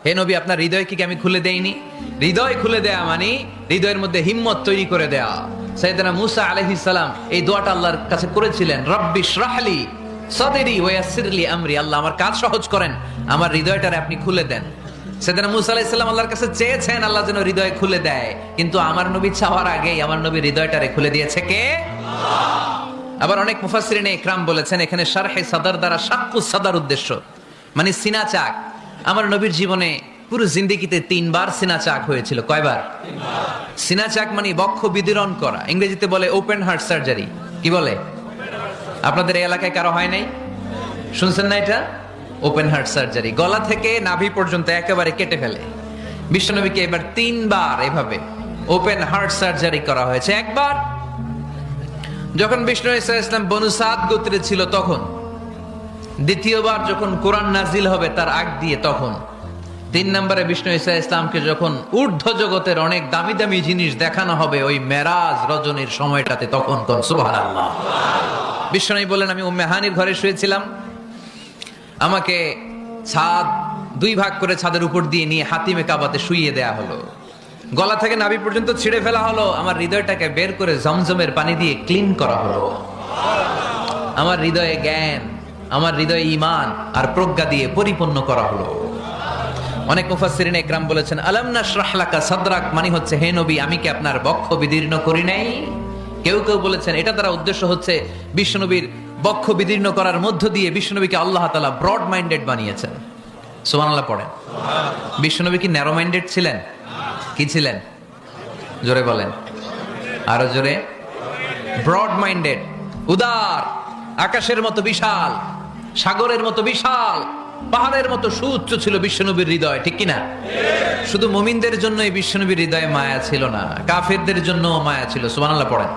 হে নবী, আপনার হৃদয় কি আমি খুলে দেইনি? হৃদয় খুলে দেয়া মানে হৃদয়ের মধ্যে হিম্মত তৈরি করে দেয়া। সাইয়েদনা মুসা আলাইহিস সালাম এই দোয়াটা আল্লাহর কাছে করেছিলেন, রব্বি ইশরাহলি সাদরি ওয়া ইয়াসসিরলি আমরি, আল্লাহ আমার কাজ সহজ করেন, আমার হৃদয়টারে আপনি খুলে দেন। সাইয়েদনা মুসা আলাইহিস সালাম আল্লাহর কাছে চেয়েছেন আল্লাহ যেন হৃদয় খুলে দেয়, কিন্তু আমার নবী চাওয়ার আগেই আমার নবী হৃদয়টারে খুলে দিয়েছে কে? আল্লাহ। আবার অনেক মুফাসসিরিনে ইকরাম বলেছেন এখানে শারহে সাদর দ্বারা শাক্কুস সাদর উদ্দেশ্য, মানে সিনা চাক। আমার নবীর জীবনে পুরো জিন্দেগিতে 3 বার সিনা চাক হয়েছিল। কয়বার? 3 বার। সিনা চাক মানে বক্ষ বিদীর্ণ করা, ইংরেজিতে বলে ওপেন হার্ট সার্জারি। কি বলে? আপনাদের এই এলাকায় কারো হয় নাই? শুনছেন না এটা? ওপেন হার্ট সার্জারি, গলা থেকে নাভি পর্যন্ত একেবারে কেটে ফেলে। বিশ্বনবীকে এবার 3 বার এভাবে ওপেন হার্ট সার্জারি করা হয়েছে। একবার যখন বিষ্ণু ঈসা ইসলাম বনু সাদ গোত্রে ছিল তখন, দ্বিতীয়বার যখন কোরআন নাজিল হবে তার আগ দিয়ে তখন, 3 নম্বরে বিষ্ণু ঈসা ইসলামকে যখন ঊর্ধ্ব জগতের অনেক দামি দামি জিনিস দেখানো হবে ওই মেরাজ রজনীর সময়টাতে, তখন কোন সুবহানাল্লাহ। বিশ্বনবী বলেন, আমি উম্মে হানির ঘরে শুয়েছিলাম, আমাকে ছাদ 2 ভাগ করে ছাদের উপর দিয়ে নিয়ে হাতিমে কাবাতে শুইয়ে দেয়া হলো, গলা থেকে নাভি পর্যন্ত ছিঁড়ে ফেলা হলো, আমার হৃদয়টাকে বের করে জমজমের পানি দিয়ে ক্লিন করা হলো, আমার হৃদয়ে জ্ঞান, আমার হৃদয়ে ঈমান আর প্রজ্ঞা দিয়ে পরিপূর্ণ করা হলো। অনেক মুফাসসিরিনে ইকরাম বলেছেন, আলাম নাশরাহ লাকা সাদরাক মানে হচ্ছে, হে নবী আমি কি আপনার বক্ষ বিদীর্ণ করি নাই? কেউ কেউ বলেছেন এটা দ্বারা উদ্দেশ্য হচ্ছে বিশ্বনবীর বক্ষ বিদীর্ণ করার মধ্য দিয়ে বিশ্বনবীকে আল্লাহ তাআলা ব্রড মাইন্ডেড বানিয়েছেন। সুবহানাল্লাহ পড়েন। বিশ্বনবী কি ন্যারো মাইন্ডেড ছিলেন? কি ছিলেন? জোরে বলেন, আরো জোরে। ব্রড মাইন্ডেড, উদার, আকাশের মতো বিশাল, সাগরের মতো বিশাল, পাহাড়ের মতো সুউচ্চ ছিল বিশ্বনবীর হৃদয়, ঠিক কিনা? শুধু মুমিনদের জন্য এই বিশ্বনবীর হৃদয়ে মায়া ছিল না, কাফেরদের জন্য মায়া ছিল। সুবহানাল্লাহ পড়েন।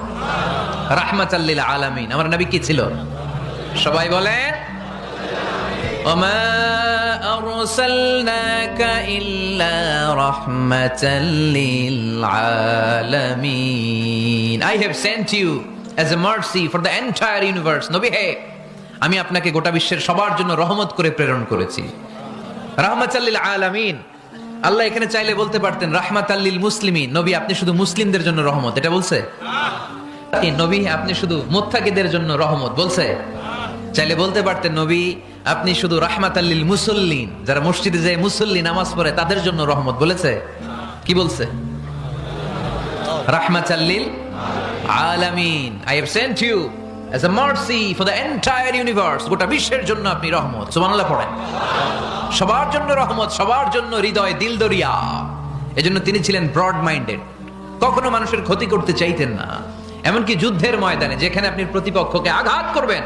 রাহমাতাল লিল আলামিন, আমার নবী কি ছিল? সবাই বলেন, ওমা আরসালনাকা ইল্লা রাহমাতাল লিল আলামিন, I have sent you as a mercy for the entire universe. নবী হে, আমি আপনাকে গোটা বিশ্বের সবার জন্য রহমত করে প্রেরণ করেছি। রাহমাতাল লিল আলামিন, আল্লাহ এখানে চাইলে বলতে পারতেন রাহমাতাল লিল মুসলিমিন, নবী আপনি শুধু মুসলিমদের জন্য রহমত, এটা বলছে? নবী আপনি শুধু মুত্তাকিদের জন্য রহমত, বলছে? চাইলে বলতে পারতেন নবী আপনি শুধু রাহমাতাল লিল মুসাল্লিন, যারা মসজিদে যায় মুসল্লি নামাজ পড়ে তাদের জন্য রহমত, বলেছে? কি বলছে? রাহমাতাল লিল আলামিন, I have sent you as a mercy for the entire universe, গোটা বিশ্বের জন্য আপনি রহমত। সুবহানাল্লাহ পড়েন। সবার জন্য রহমত, সবার জন্য হৃদয় দিল দরিয়া। এজন্য তিনি ছিলেন ব্রড মাইন্ডেড, কখনো মানুষের ক্ষতি করতে চাইতেন না। এমনকি যুদ্ধের ময়দানে যেখানে আপনি প্রতিপক্ষকে আঘাত করবেন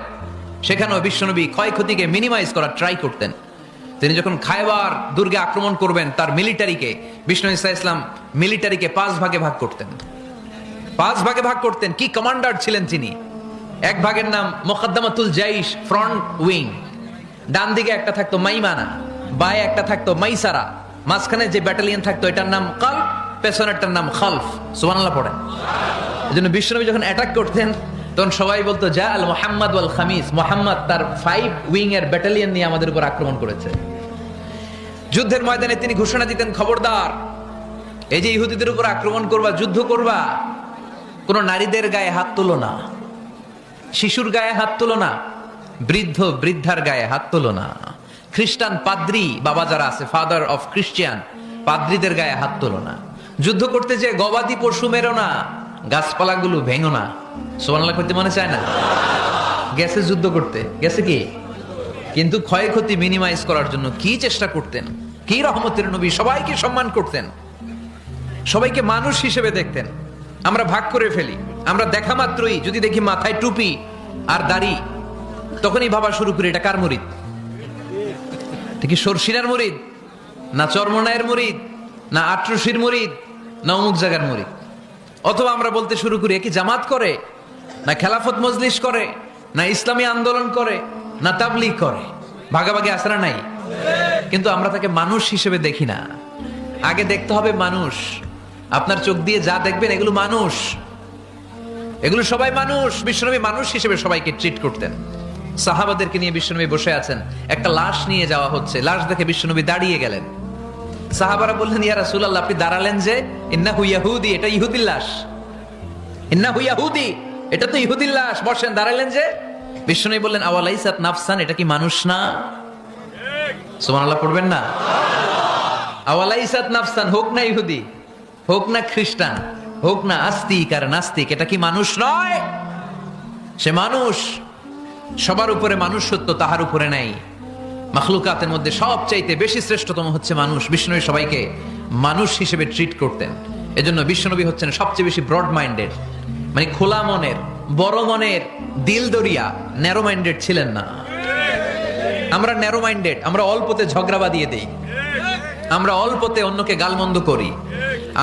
সেখানেও বিশ্বনবী ক্ষয়ক্ষতিকে মিনিমাইজ করার ট্রাই করতেন। তিনি যখন খায়বার দুর্গে আক্রমণ করবেন তার মিলিটারিকে, বিষ্ণু ঈসা ইসলাম মিলিটারিকে 5 ভাগে ভাগ করতেন। 5 ভাগে ভাগ করতেন। কি কমান্ডার ছিলেন তিনি! এক ভাগের নাম মুকদ্দমাতুল জাইশ, ফ্রন্ট উইং, ডান দিকে একটা থাকতো মাইমানা, বায়ে একটা থাকতো মাইসারা, মাঝখানে যে ব্যাটালিয়ন থাকতো এটার নাম কলব, পেছনেরটার নাম খালফ। সুবহানাল্লাহ পড়েন। এজন্য বিশ্বনবী যখন অ্যাটাক করতেন তখন সবাই বলতো যা আল মুহাম্মদ ওয়াল খামিস, মুহাম্মদ তার 5 উইং এর ব্যাটালিয়ন নিয়ে আমাদের উপর আক্রমণ করেছে। যুদ্ধের ময়দানে তিনি ঘোষণা দিতেন, খবরদার, এই যে ইহুদিদের উপর আক্রমণ করবা, যুদ্ধ করবা, কোন নারীদের গায়ে হাত তুলো না, শিশুর গায়ে হাত তুলো না, বৃদ্ধ বৃদ্ধার গায়ে হাত তুলো না, খ্রিস্টান পাদ্রী বাবা যারা আছে, ফাদার অফ খ্রিস্টিয়ান, পাদ্রীদের গায়ে হাত তুলো না, যুদ্ধ করতে যে গবাদি পশু মেরো না, গাছপালাগুলো ভেঙো না। সুবহানাল্লাহ করতে মনে চায় না? গেছে যুদ্ধ করতে, গেছে কি, কিন্তু ক্ষয়ক্ষতি মিনিমাইজ করার জন্য কি চেষ্টা করতেন! কি রহমতের নবী! সবাইকে সম্মান করতেন, সবাইকে মানুষ হিসেবে দেখতেন। আমরা ভাগ করে ফেলি, আমরা দেখা মাত্রই যদি দেখি মাথায় টুপি আর দাড়ি, তখনই ভাবা শুরু করি এটা কার মুরিদ? কি সরসিনার মুরিদ, না চরমনায়ের মুরিদ, না আটরশির মুরিদ, না অমুক জায়গার মুরিদ? অথবা আমরা বলতে শুরু করি কি জামাত করে, না খেলাফত মজলিস করে, না ইসলামী আন্দোলন করে, না তাবলীগ করে। ভাগাভাগি আসরা নাই, কিন্তু আমরা তাকে মানুষ হিসেবে দেখি না। আগে দেখতে হবে মানুষ। আপনার চোখ দিয়ে যা দেখবেন এগুলো মানুষ, এগুলো সবাই মানুষ। বিশ্বনবী মানুষ হিসেবে সবাইকে ট্রিট করতেন। সাহাবাদেরকে নিয়ে বিশ্বনবী বসে আছেন, একটা লাশ নিয়ে যাওয়া হচ্ছে, লাশ দেখে বিশ্বনবী দাঁড়িয়ে গেলেন। সাহাবারা বললেন, ইয়া রাসূলুল্লাহ, আপনি দাঁড়ালেন যে? ইন্নাহু ইয়াহুদি, এটা ইহুদির লাশ। ইন্নাহু ইয়াহুদি, এটা তো ইহুদির লাশ, বসেন, দাঁড়ালেন যে? বিষ্ণু বললেন, আওয়ালাইসাত নাফসান, এটা কি মানুষ না? সুবহানাল্লাহ পড়বেন না? আওয়ালাইসাত নাফসান, হোক না ইহুদি, হোক না খ্রিস্টান, হোক না আস্তিক আর নাস্তিক, এটা কি মানুষ নয়? সে মানুষ। সবার উপরে মানুষ সত্য, তাহার উপরে নাই। মাখলুকাতের মধ্যে সবচাইতে বেশি শ্রেষ্ঠতম হচ্ছে মানুষ। বিষ্ণুনবী সবাইকে মানুষ হিসেবে ট্রিট করতেন। এজন্য বিষ্ণুনবী হচ্ছেন সবচেয়ে বেশি ব্রড মাইন্ডেড, মানে খোলা মনের, বড় মনের, দিল দরিয়া। ন্যারো মাইন্ডেড ছিলেন না। আমরা ন্যারো মাইন্ডেড, আমরা অল্পতে ঝগড়া বাঁধিয়ে দেই, আমরা অল্পতে অন্যকে গালমন্দ করি,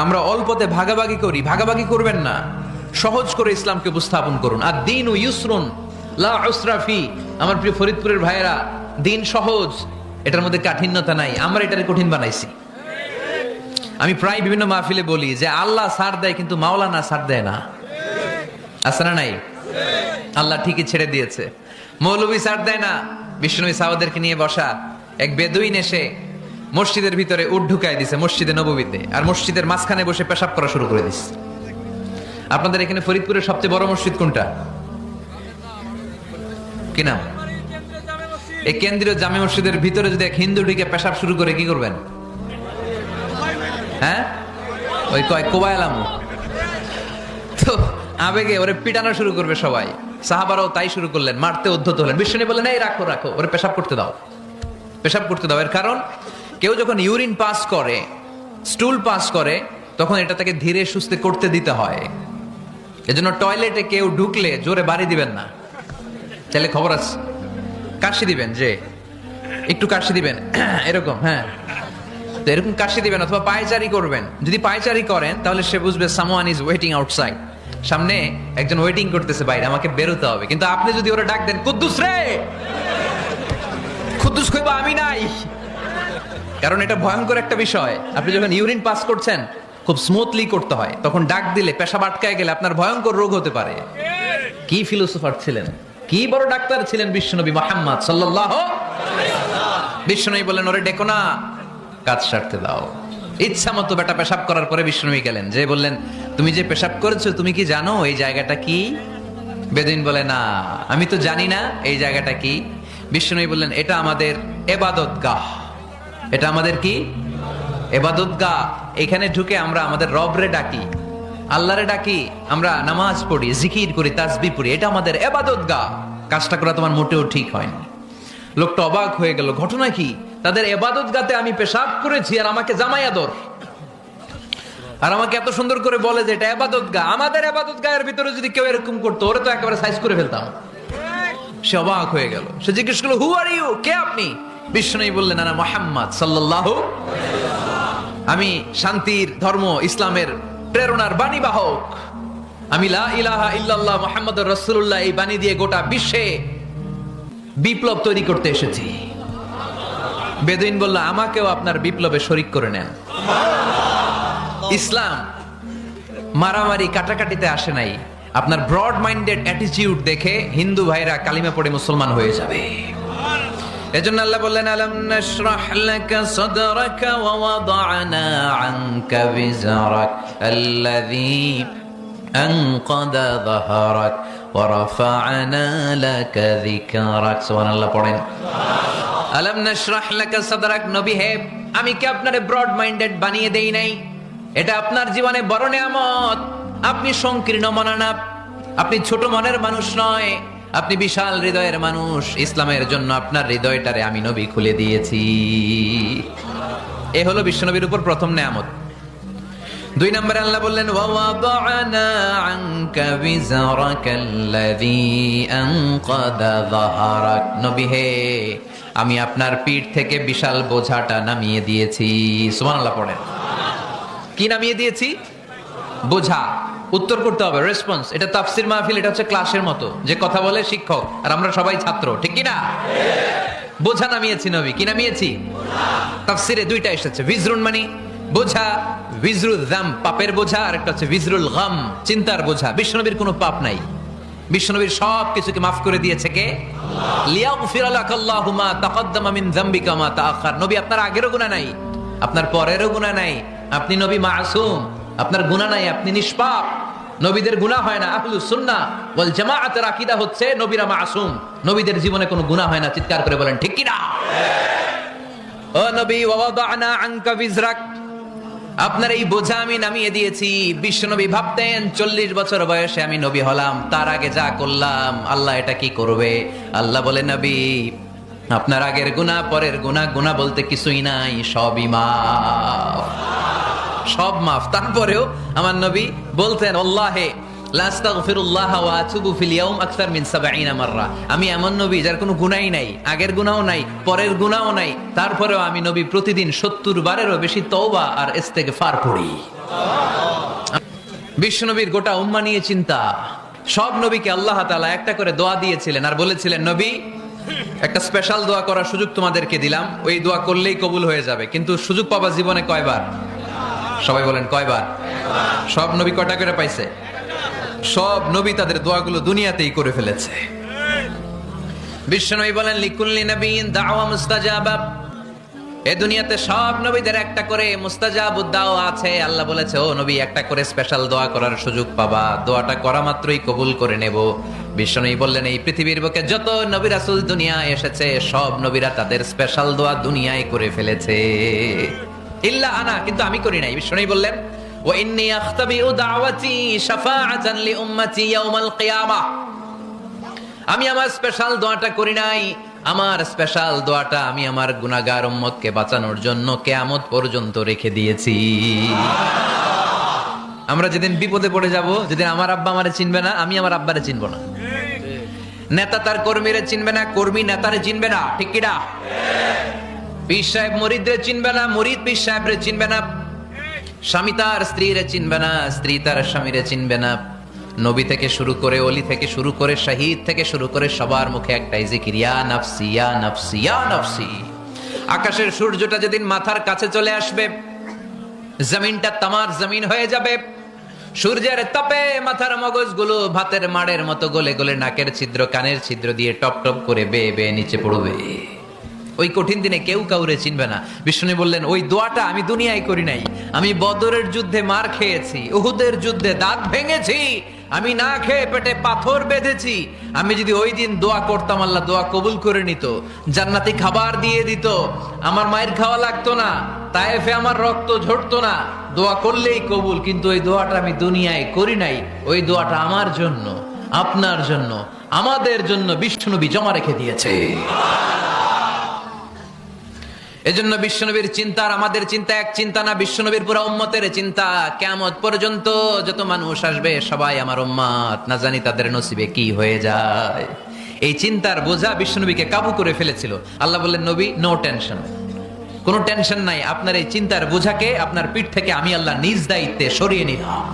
আমরা অল্পতে ভাগাভাগি করি। ভাগাভাগি করবেন না, সহজ করে ইসলামকে উপস্থাপন করুন। আর দিন ও ইউসরুন লা উসরা ফি। আমার প্রিয় ফরিদপুরের ভাইয়েরা, দিন সহজ, এটার মধ্যে কাঠিন্যতা নাই। আমরা এটারে কঠিন বানাইছি। আমি প্রায় বিভিন্ন মাহফিলে বলি যে আল্লাহ ছাড় দেয়, কিন্তু মাওলানা ছাড় দেয় না। আছে না নাই? আল্লাহ ঠিকই ছেড়ে দিয়েছে। মৌলভী ছাড় দেয় না। বিষ্ণুনবী সাহাবাদেরকে নিয়ে বসা, এক বেদুইন এসে মসজিদের ভিতরে উট ঢুকায় দিছে, মসজিদে নববীতে, আর মসজিদের মাঝখানে বসে পেশাব করা শুরু করে দিচ্ছে। আপনাদের এখানে ফরিদপুরের সবচেয়ে বড় মসজিদ কোনটা? কি নাম? এই কেন্দ্রীয় জামে মসজিদের ভিতরে যদি এক হিন্দু ঢুকে পেশাব শুরু করে, কি করবেন? হ্যাঁ, ওই কয় কোবাইলাম। তো আবেগে ওরে পিটানো শুরু করবে সবাই। সাহাবারাও তাই শুরু করলেন, মারতে উদ্ধত হলেন। বিষ্ণু বললেন, এই রাখো রাখো, ওরে পেশাব করতে দাও, পেশাব করতে দাও। এর কারণ, কেউ যখন ইউরিন পাস করে, স্টুল পাস করে, তখন এটা তাকে ধীরে সুস্থে করতে দিতে হয়। এজন্য টয়লেটে কেউ ঢুকলে জোরে বাড়ি দিবেন না। তাহলে খবর আছে, কাশি দিবেন, যে একটু কাশি দিবেন এরকম, হ্যাঁ, তো এরকম কাশি দিবেন। অথবা পায়চারি করবেন। যদি পায়চারি করেন তাহলে সে বুঝবে সামওয়ান ইজ ওয়েটিং আউটসাইড, সামনে একজন ওয়েটিং করতেছে বাইরে, আমাকে বেরোতে হবে। কিন্তু আপনি যদি ওরা ডাক দেন, কুদ্দুস রে, কুদ্দুস কইবা আমি নাই, কারণ এটা ভয়ঙ্কর একটা বিষয়। আপনি যখন ইউরিন পাস করছেন, খুব স্মুথলি করতে হয়, তখন ডাক দিলে পেশাব আটকায় গেলে আপনার ভয়ঙ্কর রোগ হতে পারে। কি ফিলোসোফার ছিলেন, কি বড় ডাক্তার ছিলেন বিশ্বনবী মুহাম্মদ সাল্লাল্লাহু আলাইহি ওয়াসাল্লাম। বিশ্বনবী বলেন, ওরে ডেকো না, কাজ সারতে দাও। ইচ্ছা মতো বেটা পেশাব করার পরে বিশ্বনবী গেলেন, যে বললেন, তুমি যে পেশাব করেছো, তুমি কি জানো এই জায়গাটা কি? বেদুইন বলে, না, আমি তো জানি না এই জায়গাটা কি। বিশ্বনবী বললেন, এটা আমাদের ইবাদতগাহ। এটা আমাদের কি? ইবাদতগাহ। এখানে ঢুকে আমরা আমাদের রবরে ডাকি, আল্লাহরে ডাকি, আমরা নামাজ পড়ি, জিকির করি, তাসবিহ পড়ি। এটা আমাদের ইবাদতগাহ। কাজটা করা তোমার মোটেও ঠিক হয়নি। লোকটা অবাক হয়ে গেল, ঘটনা কি? তাদের ইবাদতগাতে আমি পেশাব করেছি, আর আমাকে জামাই আদর, আর আমাকে এত সুন্দর করে বলে যে এটা ইবাদতগাহ। আমাদের ইবাদতগাহের ভিতরে যদি কেউ এরকম করতো, ওরে তো একেবারে সাইজ করে ফেলতাম। সে অবাক হয়ে গেল। সে জিজ্ঞেস করলো, হু আর ইউ, কে আপনি? বিষ্ণুই বললেন, আনা মুহাম্মদ সাল্লাল্লাহু আলাইহি ওয়াসাল্লাম, আমি শান্তির ধর্ম ইসলামের প্রেরণার বাণী বাহক। আমি লা ইলাহা ইল্লাল্লাহ মুহাম্মাদুর রাসূলুল্লাহ এই বাণী দিয়ে গোটা বিশ্বে বিপ্লব তৈরি করতে এসেছি। বেদুইন বলল, আমাকেও আপনার বিপ্লবে শরীক করে নেন। ইসলাম মারামারি কাটাকাটিতে আসে নাই। আপনার ব্রড মাইন্ডেড অ্যাটিটিউড দেখে হিন্দু ভাইরা কালিমা পড়ে মুসলমান হয়ে যাবে। এজন্য আল্লাহ বললেন, আলাম নাশরাহ লাকা সাদরাকা ওয়া ওয়াদা'না আনকা বিজরাক আল্লাযী আনকাদা যাহরাক ওয়া রাফা'না লাকা যিকরাক। সুবহানাল্লাহ পড়েন। আলাম নাশরাহ লাকা সাদরাক, নবী হে, আমি কি আপনারে ব্রড মাইন্ডেড বানিয়ে দেই নাই? এটা আপনার জীবনে বড় নিয়ামত। আপনি সংকীর্ণ মনা না, আপনি ছোট মনের মানুষ নয়, আপনি বিশাল হৃদয়ের মানুষ। ইসলামের জন্য আপনার হৃদয়টারে আমি নবী খুলে দিয়েছি। এ হলো বিশ্বনবীর উপর প্রথম নিয়ামত। 2 নম্বরে আল্লাহ বললেন, ওয়া ওয়াদা'না আনকা বিজরাকাল্লাযী আনকাদা যাহরাক, নবী হে, আমি আপনার পিঠ থেকে বিশাল বোঝাটা নামিয়ে দিয়েছি। সুবহানাল্লাহ পড়েন। কি নামিয়ে দিয়েছি? বোঝা। উত্তর করতে হবে, রেসপন্স। এটা তাফসীর মাহফিল, এটা হচ্ছে ক্লাসের মতো, যে কথা বলে শিক্ষক আর আমরা সবাই ছাত্র, ঠিক কি না? বোঝা নামিয়েছি নবী। কি নামিয়েছি? তাফসীরে 2টা এসেছে। ভিজরুন মানে বোঝা, ভিজরুল যাম পাপের বোঝা, আর একটা হচ্ছে ভিজরুল গাম চিন্তার বোঝা। বিশ্বনবীর কোনো পাপ নাই, বিশ্বনবীর সব কিছুকে মাফ করে দিয়েছে কে? লিয়াগফিরা লাকাল্লাহু মা তাকদ্দামা মিন যামবিকা মা তাআখার। নবী আপনার আগেরও গুনাহ নাই, আপনার পরেরও গুনাহ নাই, আপনি নবী মাসুম, আপনার গুনাহ নাই, আপনি নিষ্পাপ। নবীদের গুনাহ হয় না। আহলুস সুন্নাহ ওয়াল জামাআতের আকীদা হচ্ছে নবীরা মাসুম, নবীদের জীবনে কোনো গুনাহ হয় না। চিৎকার করে বলেন ঠিক কি না? ও নবী, ওয়া ওয়াদানা আনকা বিজরাক, আপনার এই বোঝা আমি নামিয়ে দিয়েছি। বিশ্বনবী ভাবতেন 40 বছর বয়সে আমি নবী হলাম, তার আগে যা করলাম আল্লাহ এটা কি করবে। আল্লাহ বলে, নবী আপনার আগের গুনাহ পরের গুনাহ, গুনাহ বলতে কিছুই নাই, সবই মাফ, সব মাফ। তারপরেও আমার নবী বলতেন, আল্লাহে লা আস্তাগফিরুল্লাহ ওয়া আতুবু ফিল ইয়াউম আকসার মিন 70 মাররা। আমি এমন নবী যার কোনো গুনাহই নাই, আগের গুনাহও নাই, পরের গুনাহও নাই, তারপরেও আমি নবী প্রতিদিন 70 বারেরও বেশি তওবা আর ইস্তেগফার পড়ি। বিশ্বনবীর গোটা উম্মাহ নিয়ে চিন্তা। সব নবীকে আল্লাহ তাআলা একটা করে দোয়া দিয়েছিলেন আর বলেছিলেন, নবী একটা স্পেশাল দোয়া করার সুযোগ তোমাদেরকে দিলাম, ওই দোয়া করলেই কবুল হয়ে যাবে। কিন্তু সুযোগ পাবা জীবনে কয়বার? সবাই বলেন কয়বার? সব নবী কয়টা করে পাইছে? সব নবী তাদের দোয়াগুলো দুনিয়াতেই করে ফেলেছে। বিশ্বনবী বলেন, লিকুল্লি নবিয়্যিন দাওয়া মুস্তাজাবা। এই দুনিয়াতে সব নবীদের একটা করে মুস্তাজাবুদ দাওয়া আছে। আল্লাহ বলেছে, ও নবী একটা করে স্পেশাল দোয়া করার সুযোগ পাবা, দোয়াটা করা মাত্রই কবুল করে নেব। বিশ্বনবী বললেন, এই পৃথিবীর বুকে যত নবী রাসূল দুনিয়ায় এসেছে সব নবীরা তাদের স্পেশাল দোয়া দুনিয়ায় করে ফেলেছে, ইল্লা আনা, কিন্তু আমি করি নাই। বিশ্বনবী বললেন, ওয়া ইন্নী আখতাবিউ দাওয়াতি শাফাআতান লি উম্মতি ইয়াউমাল কিয়ামাহ। আমি আমার স্পেশাল দোয়াটা করি নাই, আমার স্পেশাল দোয়াটা আমি আমার গুনাহগার উম্মতকে বাঁচানোর জন্য কিয়ামত পর্যন্ত রেখে দিয়েছি। আমরা যেদিন বিপদে পড়ে যাব, যেদিন আমার আব্বা আমারে চিনবে না, আমি আমার আব্বারে চিনব না, নেতা তার কর্মীরে চিনবে না, কর্মী নেতারে চিনবে না, ঠিক কি না? পীর সাহেব মুরিদরে চিনবে না, মুরিদ পীর সাহেবরে চিনবে না, স্বামী তার স্ত্রীরে চিনবে না, স্ত্রী তার স্বামীরে চিনবে না। নবী থেকে শুরু করে, ওলি থেকে শুরু করে, শহীদ থেকে শুরু করে সবার মুখে একটাই জিকির, ইয়া নাফসি ইয়া নাফসি ইয়া নাফসি। আকাশের সূর্যটা যেদিন মাথার কাছে চলে আসবে, জমিনটা তামার জমিন হয়ে যাবে, সূর্যের তাপে মাথার মগজগুলো ভাতের মাড়ের মতো গলে গলে নাকের ছিদ্র কানের ছিদ্র দিয়ে টপ টপ করে বেয়ে বেয়ে নিচে পড়বে। ওই কঠিন দিনে কেউ কাউরে চিনবে না। বিষ্ণু বললেন, ওই দোয়াটা আমি দুনিয়ায় করি নাই, আমি বদরের যুদ্ধে মার খেয়েছি, উহুদের যুদ্ধে দাঁত ভেঙেছি, আমি না খেয়ে পেটে পাথর বেঁধেছি। আমি যদি ওই দিন দোয়া করতাম, আল্লাহ দোয়া কবুল করে নিত, জান্নাতি খাবার দিয়ে দিত, আমার মায়ের খাওয়া লাগতো না, তায়েফে আমার রক্ত ঝরতো না, দোয়া করলেই কবুল। কিন্তু ওই দোয়াটা আমি দুনিয়ায় করি নাই, ওই দোয়াটা আমার জন্য, আপনার জন্য, আমাদের জন্য বিষ্ণুনবী জমা রেখে দিয়েছে। এজন্য বিশ্বনবীর চিন্তা আর আমাদের চিন্তা এক চিন্তা না, বিশ্বনবীর পুরো উম্মতের চিন্তা। কিয়ামত পর্যন্ত যত মানুষ আসবে সবাই আমার উম্মত, না জানি তাদের নসিবে কি হয়ে যায়। এই চিন্তার বোঝা বিশ্বনবীকে কাবু করে ফেলেছিল। আল্লাহ বললেন, নবী নো টেনশন, কোনো টেনশন নাই, আপনার এই চিন্তার বোঝাকে আপনার পিঠ থেকে আমি আল্লাহ নিজ দায়িত্বে সরিয়ে নিলাম।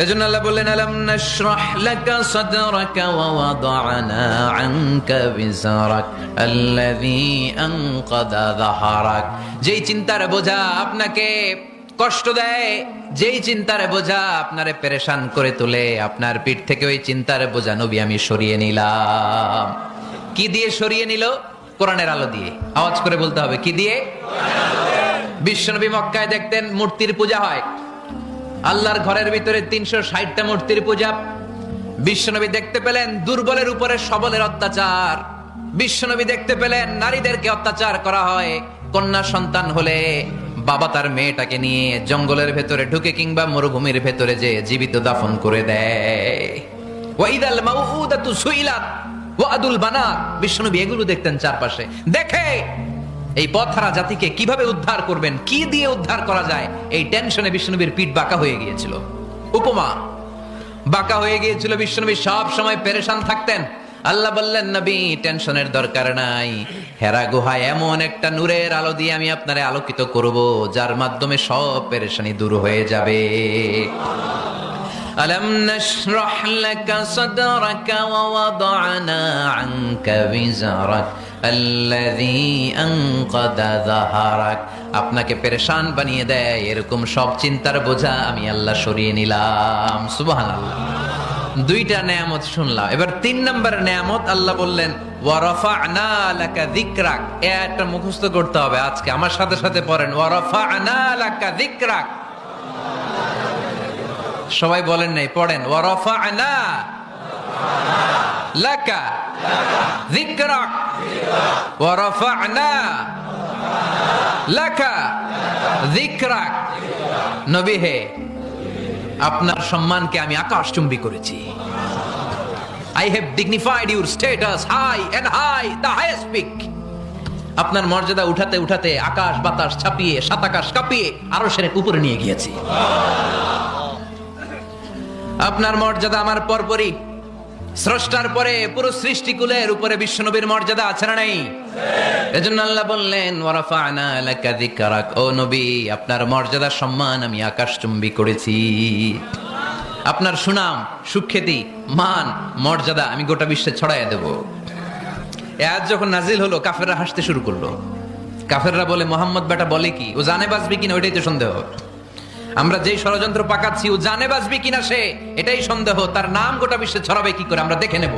এজন্য আল্লাহ বললেন, আলাম নাশরাহ লাকা সাদরাকা ওয়া ওয়াদা'না আনকা বিজরাক আল্লাযী আনকাদা যাহরাক। যেই চিন্তার বোঝা আপনাকে কষ্ট দেয়, যেই চিন্তার বোঝা আপনারে পেরেশান করে তোলে, আপনার পিঠ থেকে ওই চিন্তার বোঝা নবী আমি সরিয়ে নিলাম। কি দিয়ে সরিয়ে নিল? কোরআনের আলো দিয়ে। আওয়াজ করে বলতে হবে, কি দিয়ে? বিশ্বনবী মক্কায় দেখতেন মূর্তির পূজা হয়, আল্লাহর ঘরের ভিতরে 360টা মূর্তির পূজা। বিশ্বনবী দেখতে পেলেন দুর্বলের উপরে সবলের অত্যাচার, বিশ্বনবী দেখতে পেলেন নারীদেরকে অত্যাচার করা হয়। কন্যা সন্তান হলে বাবা তার মেয়েটাকে নিয়ে জঙ্গলের ভেতরে ঢুকে কিংবা মরুভূমির ভেতরে যে জীবিত দাফন করে দেয়। ওয়াইদাল মাউউদাতু সুইলাত ওয়াদুল বানাত। বিশ্বনবী এগুলো দেখতেন চারপাশে, দেখে এই পথহারা জাতিকে কিভাবে উদ্ধার করবেন, কি দিয়ে উদ্ধার করা যায়, এই টেনশনে বিশ্বনবীর পিঠ বাঁকা হয়ে গিয়েছিল। উপমা বাঁকা হয়ে গিয়েছিল, বিশ্বনবী সব সময় পেরেশান থাকতেন। আল্লাহ বললেন, নবী টেনশনের দরকার নাই, হেরা গুহায় এমন একটা নূরের আলো দিয়ে আমি আপনারে আলোকিত করব, যার মাধ্যমে সব পেরেশানি দূর হয়ে যাবে। আলাম নাশরাহ লাকা সাদরাকা ওয়া ওয়াদা'না আনকা বিজরাক আল্লাযী আনকাদা যাহরাক। আপনাকে পেরেশান বানিয়ে দেয় এরকম সব চিন্তার বোঝা আমি আল্লাহ সরিয়ে নিলাম। সুবহানাল্লাহ। দুইটা নেয়ামত শুনলাম, এবার 3 নম্বর নেয়ামত আল্লাহ বললেন ওয়া রাফা'না লাকা যিকরাক। এটা মুখস্থ করতে হবে আজকে, আমার সাথে সাথে পড়েন ওয়া রাফা'না লাকা যিকরাক। সবাই বলেন নাই, পড়েন ওয়া রাফা'না লাকা যিকরাক ওয়া রাফা'না লাকা যিকরাক। নবী হে, আপনার সম্মানকে আমি আকাশচুম্বী করেছি। I have dignified your status high and high, the highest peak. আপনার মর্যাদা উঠাতে উঠাতে আকাশ বাতাস ছাপিয়ে, সাত আকাশ কাঁপিয়ে আরশের উপরে নিয়ে গিয়েছি। আপনার মর্যাদা আমার পরপরই, স্রষ্টার পরে পুরো সৃষ্টিকুলের উপরে বিশ্বনবীর মর্যাদা আছে না নাই? এজন্য আল্লাহ বললেন ওয়া রাফা'না লাকা যিকরাক। ও নবী, আপনার মর্যাদা সম্মান আমি আকাশচুম্বী করেছি। আপনার সুনাম, সুখ্যাতি, মান, মর্যাদা আমি গোটা বিশ্বে ছড়াইয়া দেব। এই আয়াত যখন নাজিল হলো, কাফেররা হাসতে শুরু করলো। কাফেররা বলে, মোহাম্মদ বেটা বলে কি, ও জানে বাঁচবে কিনা ওইটাই তো সন্দেহ। আমরা যেই ষড়যন্ত্র পাকাচ্ছি, ও জানে বাঁচবে কিনা সে এটাই সন্দেহ। তার নাম গোটা বিশ্বে ছড়াবে কি করে আমরা দেখে নেব।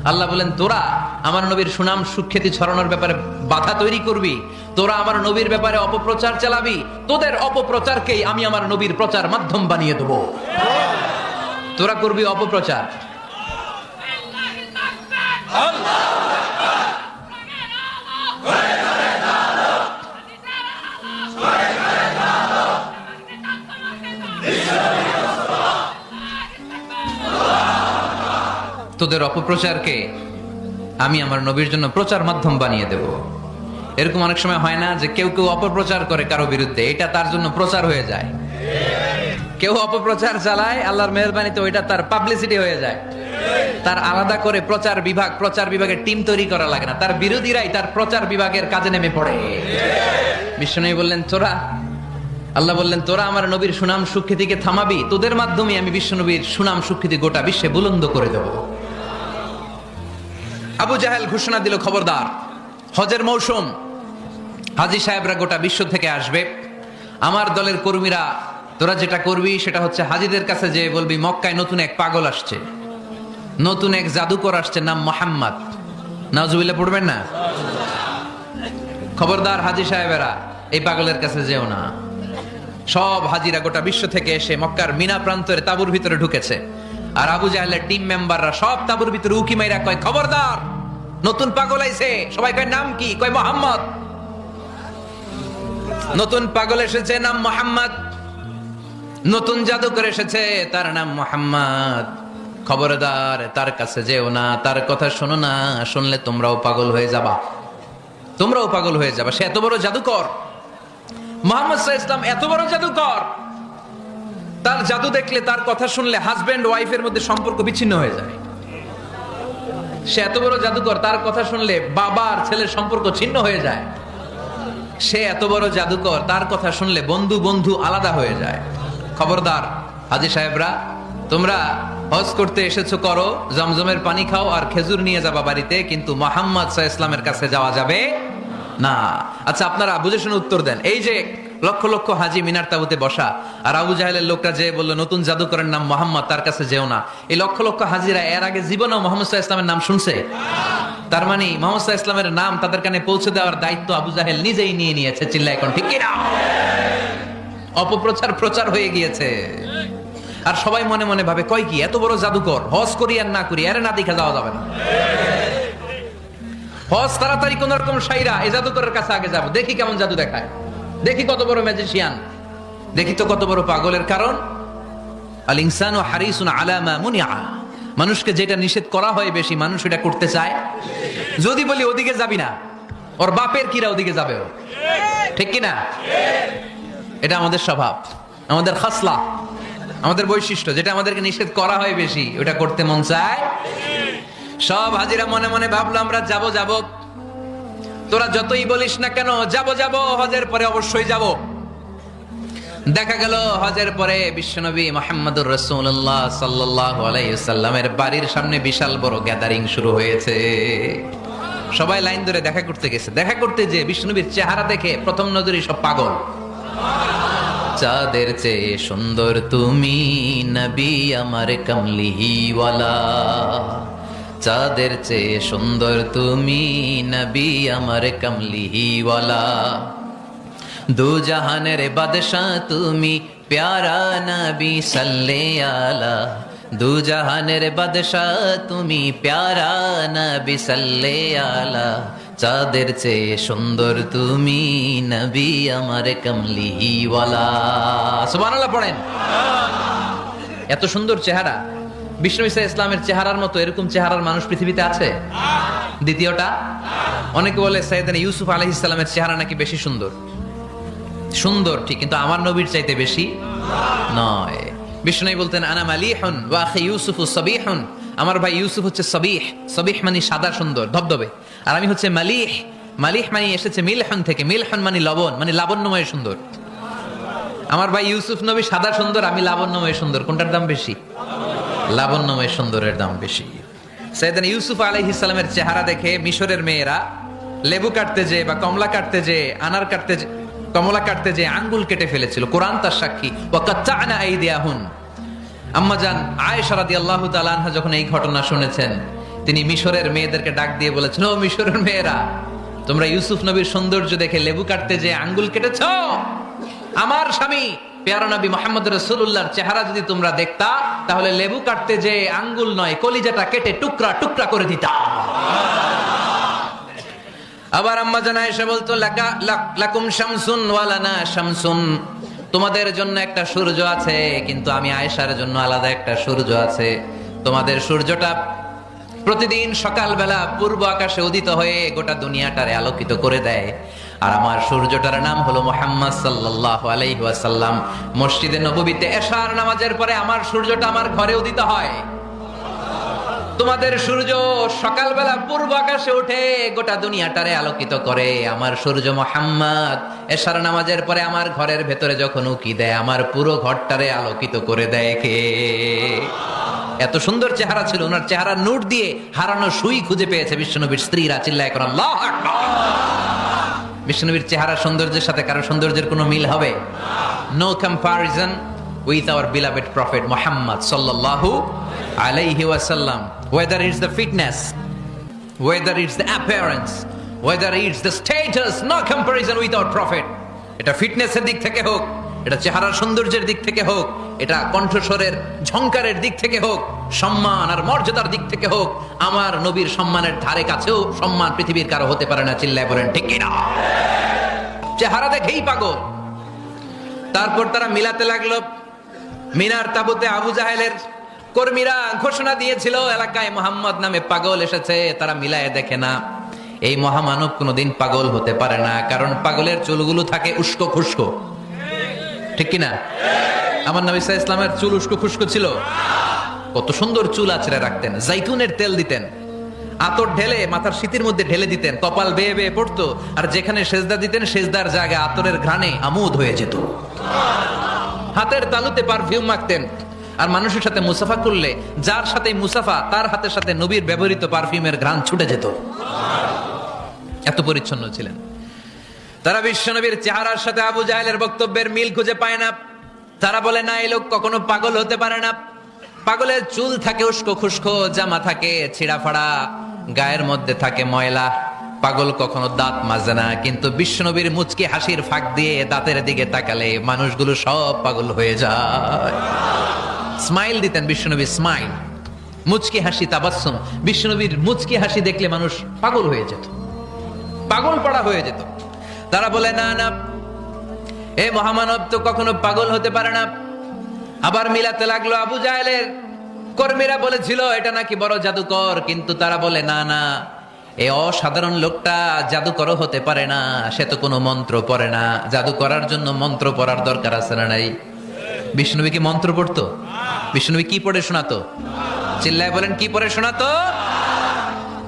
আল্লাহ বলেন, তোরা আমার নবীর সুনাম সুখ্যাতি ছড়ানোর ব্যাপারে বাধা তৈরি করবি, তোরা আমার নবীর ব্যাপারে অপপ্রচার চালাবি, তোদের অপপ্রচারকেই আমি আমার নবীর প্রচার মাধ্যম বানিয়ে দেব। তোরা করবি অপপ্রচার। তোদের অপপ্রচারকে আমি আমার নবীর জন্য প্রচার মাধ্যম বানিয়ে দেব। এরকম অনেক সময় হয় না যে কেউ কেউ অপপ্রচার করে কারো বিরুদ্ধে, এটা তার জন্য প্রচার হয়ে যায়। কেউ অপপ্রচার চালায়, আল্লাহর মেহেরবানিতে ওইটা তার পাবলিসিটি হয়ে যায়। তার আলাদা করে প্রচার বিভাগের টিম তৈরি করা লাগে না, তার বিরোধীরাই তার প্রচার বিভাগের কাজে নেমে পড়ে। বিশ্বনবী বললেন, আল্লাহ বললেন, তোরা আমার নবীর সুনাম সুখ্যাতিকে থামাবি, তোদের মাধ্যমে আমি বিশ্বনবীর সুনাম সুখ্যাতি গোটা বিশ্বে বুলন্দ করে দেব। আবু জাহেল ঘোষণা দিল, খবরদার, হজের মৌসুম, হাজী সাহেবরা গোটা বিশ্ব থেকে আসবে। আমার দলের কর্মীরা, তোরা যেটা করবি সেটা হচ্ছে হাজীদের কাছে যে বলবি, মক্কায় নতুন এক পাগল আসছে, নতুন এক জাদুকর আসছে, নাম মোহাম্মদ। নাউজুবিল্লাহ পড়বেন না? খবরদার হাজী সাহেবেরা, এই পাগলের কাছে যেও না। সব হাজিরা গোটা বিশ্ব থেকে এসে মক্কার মিনা প্রান্তরে তাঁবুর ভিতরে ঢুকেছে। আর আবু জাহেলের টিম মেম্বাররা সব তাঁবুর ভিতরে উকি মাইরা কয়, খবরদার, নতুন পাগল আইছে। সবাই কয়, নাম কি? কয়, মোহাম্মদ। নতুন পাগল এসেছে, নাম মোহাম্মদ। নতুন জাদুকর এসেছে, তার নাম মোহাম্মদ। খবরদার, তার কাছে যেও না, তার কথা শোনো না, শুনলে তোমরাও পাগল হয়ে যাবা, তোমরাও পাগল হয়ে যাবা। সে এত বড় জাদুকর, মুহাম্মদ সাল্লাল্লাহু আলাইহি ওয়াসাল্লাম এত বড় জাদুকর, তার জাদু দেখলে, তার কথা শুনলে হাজবেন্ড ওয়াইফের মধ্যে সম্পর্ক বিচ্ছিন্ন হয়ে যায়। সে এত বড় জাদুকর, তার কথা শুনলে বাবা আর ছেলের সম্পর্ক ছিন্ন হয়ে যায়। সে এত বড় জাদুকর, তার কথা শুনলে বন্ধু বন্ধু আলাদা হয়ে যায়। খবরদার হাজী সাহেবরা, তোমরা হজ করতে এসেছো, করো, জমজমের পানি খাও আর খেজুর নিয়ে যাবা বাড়িতে, কিন্তু মুহাম্মদ সাল্লাল্লাহু আলাইহি ওয়াসাল্লামের কাছে যাওয়া যাবে না। আচ্ছা, আপনারা বুঝে শুনে উত্তর দেন। এই যে লক্ষ লক্ষ হাজি মিনার তাবুতে বসা, আর আবু জাহেলের লোকটা যে বললো নতুন জাদুকরের নাম মোহাম্মদ, তার কাছে যেও না, এই লক্ষ লক্ষ হাজিরা এর আগে জীবনেও মোহাম্মদ সাল্লাল্লাহু আলাইহি ওয়াসাল্লামের নাম শুনছে? তার মানে মোহাম্মদ সাল্লাল্লাহু আলাইহি ওয়াসাল্লামের নাম তাদের কানে পৌঁছে দেওয়ার দায়িত্ব আবু জাহেল নিজেই নিয়ে নিয়েছে। চিল্লায় এখন ঠিক কিনা? অপপ্রচার হয়ে গিয়েছে। আর সবাই মনে মনে ভাবে, কয় কি, এত বড় জাদুকর, হজ করি আর না করি, এর না দেখা যাওয়া যাবে না। হজ তাড়াতাড়ি কোন রকম সাইরা এই জাদুকরের কাছে আগে যাবো, দেখি কেমন জাদু দেখায়, দেখি কত বড় ম্যাজিশিয়ান, দেখি তো কত বড় পাগলের। কারণ আল ইনসানু হারিসুন আলা মা মুনিআ, মানুষকে যেটা নিষেধ করা হয় বেশি, মানুষ এটা করতে চায়। যদি বলি ওদিকে যাবি না, ওর বাপের কিরা ওদিকে যাবে, ঠিক কিনা? এটা আমাদের স্বভাব, আমাদের খাসলা, আমাদের বৈশিষ্ট্য, যেটা আমাদেরকে নিষেধ করা হয় বেশি, ওটা করতে মন চায়। সব হাজিরা মনে মনে ভাবলো, আমরা যাব। তোরা যতই বলিস না কেন, যাব, হজের পরে অবশ্যই যাব। দেখা গেল হজের পরে বিশ্বনবী মুহাম্মদুর রাসূলুল্লাহ সাল্লাল্লাহু আলাইহি ওয়াসাল্লামের বাড়ির সামনে বিশাল বড় গ্যাদারিং শুরু হয়েছে। সবাই লাইন ধরে দেখা করতে গেছে। দেখা করতে যে বিশ্বনবীর চেহারা দেখে প্রথম নজরেই সব পাগল। চাঁদের চেয়ে সুন্দর তুমি নবী আমার কমলিওয়ালা, চাঁদের চেয়ে সুন্দর তুমি নবী আমার কমলিওয়ালা, দু জাহানের বাদশাহ তুমি প্যারা নবী সাল্লে আলা, দু জাহানের বাদশাহ তুমি প্যারা নবী সাল্লে আলা, চাঁদের চেয়ে সুন্দর তুমি নবী আমার কমলিওয়ালা। সুবহানাল্লাহ পড়েন। এত সুন্দর চেহারা, বিষ্ণু ঈসা ইসলামের চেহারার মতো এরকম চেহারার মানুষ পৃথিবীতে আছে? দ্বিতীয়টা, অনেকে বলে সাইয়েদনা ইউসুফ আলাইহিস সালামের চেহারা নাকি বেশি সুন্দর। সুন্দর ঠিক, কিন্তু আমার নবীর চাইতে বেশি নয়। বিষ্ণু বলতেন আনা মালিহুন ওয়া আখি ইউসুফু সাবিহুন, আমার ভাই ইউসুফ হচ্ছে সাবিহ, সাবিহ মানে সাদা সুন্দর ধবধবে, আর আমি হচ্ছে মালিহ, মালিহ মানে এসেছে মিলহুন থেকে, মিলহুন মানে লবণ, মানে লাবণ্যময় সুন্দর। আমার ভাই ইউসুফ নবী সাদা সুন্দর, আমি লাবণ্যময় সুন্দর, কোনটার দাম বেশি? লাবণ্যময় সুন্দরের দাম বেশি। সাইয়েদনা ইউসুফ আলাইহিস সালামের চেহারা দেখে মিশরের মেয়েরা লেবু কাটতে যে বা কমলা কাটতে যে, আনার কাটতে যে, কমলা কাটতে যে আঙ্গুল কেটে ফেলেছিল, কোরআন তার সাক্ষী। ওয়া কাত্তা'না আইদিয়াহুন, আম্মা জান আয়েশা রাদিয়াল্লাহু তাআলা আনহা যখন এই ঘটনা শুনেছেন, তিনি মিশরের মেয়েদেরকে ডাক দিয়ে বলেছেন, ও মিশরের মেয়েরা, তোমরা ইউসুফ নবীর সৌন্দর্য দেখে লেবু কাটতে যে আঙ্গুল কেটেছো, আমার স্বামী প্যারা নবী মুহাম্মদ রাসূলুল্লাহর চেহারা যদি তোমরা দেখতা, তাহলে লেবু কাটতে যে আঙ্গুল নয়, কলিজাটা কেটে টুকরা টুকরা করে দিতা। আবার আম্মা জান আয়েশা বলতো, লাকুম শামসুন ওয়া লানা শামসুন, তোমাদের জন্য একটা সূর্য আছে, কিন্তু আমি আয়েশার জন্য আলাদা একটা সূর্য আছে। তোমাদের সূর্যটা প্রতিদিন সকালবেলা পূর্ব আকাশে উদিত হয়ে গোটা দুনিয়াটারে আলোকিত করে দেয়, আর আমার সূর্যটার নাম হলো মুহাম্মদ সাল্লাল্লাহু আলাইহি ওয়াসাল্লাম। মসজিদে নববীতে এশার নামাজের পরে আমার সূর্যটা আমার ঘরে উদিত হয়। তোমাদের সূর্য সকালবেলা পূর্ব আকাশে উঠে গোটা দুনিয়াটারে আলোকিত করে, আমার সূর্য মুহাম্মদ এশার নামাজের পরে আমার ঘরের ভেতরে যখন উকি দেয়, আমার পুরো ঘরটারে আলোকিত করে দেয় কে? এত সুন্দর চেহারা ছিল ওনার, চেহারার নূর দিয়ে হারানো সুই খুঁজে পেয়েছে বিশ্বনবীর স্ত্রীরা। চিল্লায় করে আল্লাহু আকবার। বিশ্বনবীর চেহারা সৌন্দর্যের সাথে কারো সৌন্দর্যের কোনো মিল হবে? No comparison with our beloved prophet Muhammad sallallahu alayhi wasallam. Whether it's the fitness, whether it's the appearance, whether it's the status, no comparison with our prophet. এটা ফিটনেসের দিক থেকে হোক, এটা চেহারার সৌন্দর্যের দিক থেকে হোক, এটা কণ্ঠস্বরের ঝংকারের দিক থেকে হোক, সম্মান আর মর্যাদার দিক থেকে হোক, আমার নবীর সম্মানের ধারে কাছেও সম্মান পৃথিবীর কারো হতে পারে না। চিল্লায় বলেন ঠিক কিনা? চেহারা দেখেই পাগল। তারপর তারা মিলাতে লাগলো। মিনার তাবুতে আবু জাহেলের কর্মীরা ঘোষণা দিয়েছিল, এলাকায় মোহাম্মদ নামে পাগল এসেছে। তারা মিলায় দেখে না, এই মহামানব কোনোদিন পাগল হতে পারে না, কারণ পাগলের চুলগুলো থাকে উস্কো খুস্কো। ঠিক কিনা? আমার নবী সাল্লাল্লাহু আলাইহি ইসলামের চুল উস্কো খুস্কো ছিল। কত সুন্দর চুল আঁচড়ে রাখতেন, জাইতুনের তেল দিতেন, আতর ঢেলে মাথার শীতের মধ্যে ঢেলে দিতেন, কপাল বেয়ে বেয়ে পড়তো, আর যেখানে সেজদা দিতেন সেজদার জায়গায় আতরের ঘ্রাণে আমোদ হয়ে যেত। হাতের তালুতে পারফিউম মাখতেন, আর মানুষের সাথে মুসাফা করলে যার সাথে মুসাফা তার হাতের সাথে নবীর ব্যবহৃত পারফিউমের ঘ্রাণ ছুটে যেত। এত পরিচ্ছন্ন ছিলেন তারা। বিশ্বনবীর চেহারার সাথে আবু জাহেলের বক্তব্যের মিল খুঁজে পায় না। তারা বলে না, এই লোক কখনো পাগল হতে পারে না। পাগলের চুল থাকে উস্কো খুস্কো, জামা থাকে ছিঁড়া ফাড়া, গায়ের মধ্যে থাকে ময়লা। পাগল কখনো দাঁত মাজে না, কিন্তু বিশ্বনবীর মুচকি হাসির ফাঁক দিয়ে দাঁতের দিকে তাকালে মানুষগুলো সব পাগল হয়ে যায়। স্মাইল দিতেন বিশ্বনবী, স্মাইল, মুচকি হাসি, তাবাসসুম। বিশ্বনবীর মুচকি হাসি দেখলে মানুষ পাগল হয়ে যেত, পাগল পড়া হয়ে যেত। তারা বলে না না, এ মহামানব তো কখনো পাগল হতে পারে না। আবার মিলাতে লাগলো। আবু জাহেলের কর্মীরা বলেছিল এটা নাকি বড় জাদুকর, কিন্তু তারা বলে না না, এই অসাধারণ লোকটা জাদুকর হতে পারে না, সে তো কোনো মন্ত্র পড়ে না। জাদু করার জন্য মন্ত্র পড়ার দরকার আছে না নাই? বিষ্ণুনবী কি মন্ত্র পড়তো? বিষ্ণুনবী কি পড়ে শোনাতো? চিল্লায় বলেন, কি পড়ে শোনাতো?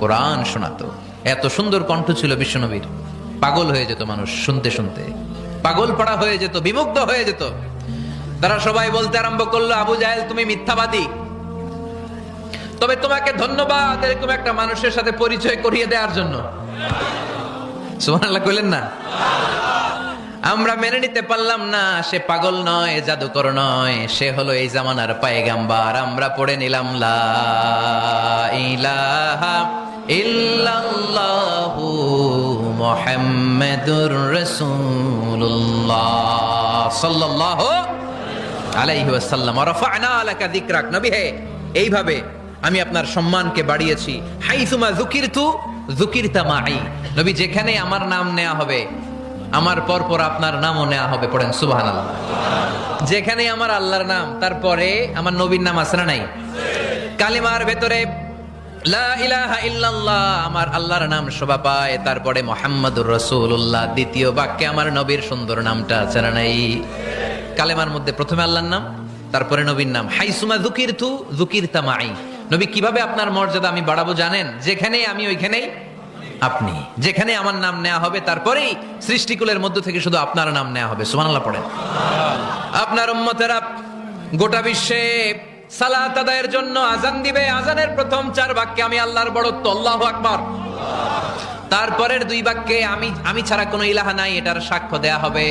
কোরআন শোনাতো। এত সুন্দর কণ্ঠ ছিল বিশ্বনবীর, পাগল হয়ে যেত মানুষ শুনতে শুনতে, পাগল পড়া হয়ে যেত, বিমুগ্ধ হয়ে যেত। তারা সবাই বলতে আরম্ভ করলো, আবু জাহেল তুমি মিথ্যাবাদী, তবে তোমাকে ধন্যবাদ এরকম একটা মানুষের সাথে পরিচয় করিয়ে দেওয়ার জন্য। সুবহানাল্লাহ কইলেন না? আমরা মেনে নিতে পারলাম না সে পাগল নয়, জাদুকর নয়, সে হলো এই জামানার পায়গাম্বার। আমরা পড়ে নিলাম লা ইলাহা ইল্লাল্লাহু মুহাম্মাদুর রাসূলুল্লাহ সাল্লাল্লাহু আলাইহি ওয়াসাল্লাম। রাফা'না লাকা যিকরাক। নবী হে, এইভাবে আমি আপনার সম্মানকে বাড়িয়েছি। হাইসুমা যুকিরতু যুকিরতা মাই। নবী, যেখানে আমার নাম নেওয়া হবে আমার পর আপনার নামও নেওয়া হবে। পড়েন সুবহানাল্লাহ। যেখানে আমার আল্লাহর নাম তারপরে আমার নবীর নাম আছে না নাই? কালিমার ভেতরে লা ইলাহা ইল্লাল্লাহ আমার আল্লাহর নাম শোভা পায়, তারপরে মুহাম্মাদুর রাসূলুল্লাহ দ্বিতীয় বাক্যে আমার নবীর সুন্দর নামটা আছে না নাই? কালেমার মধ্যে প্রথমে আল্লাহর নাম, তারপরে নবীর নাম। হাইসুমা যুকিরতু যুকিরতা মাই। নবী, কিভাবে আপনার মর্যাদা আমি বাড়াবো জানেন? যেখানে আমি ওইখানেই আপনি। যেখানে আমার নাম নেওয়া হবে তারপরেই সৃষ্টিকুলের মধ্য থেকে শুধু আপনার নাম নেওয়া হবে। সুবহানাল্লাহ পড়েন। আপনার উম্মতেরা গোটা বিশ্বে সালাত আদায়ের জন্য আজান দিবে। আজানের প্রথম 4 বাক্যে আমি আল্লাহর বড়ত্ব, আল্লাহু আকবার। তারপরের 2 বাক্যে আমি ছাড়া কোনো ইলাহা নাই, এটার সাক্ষ্য দেয়া হবে।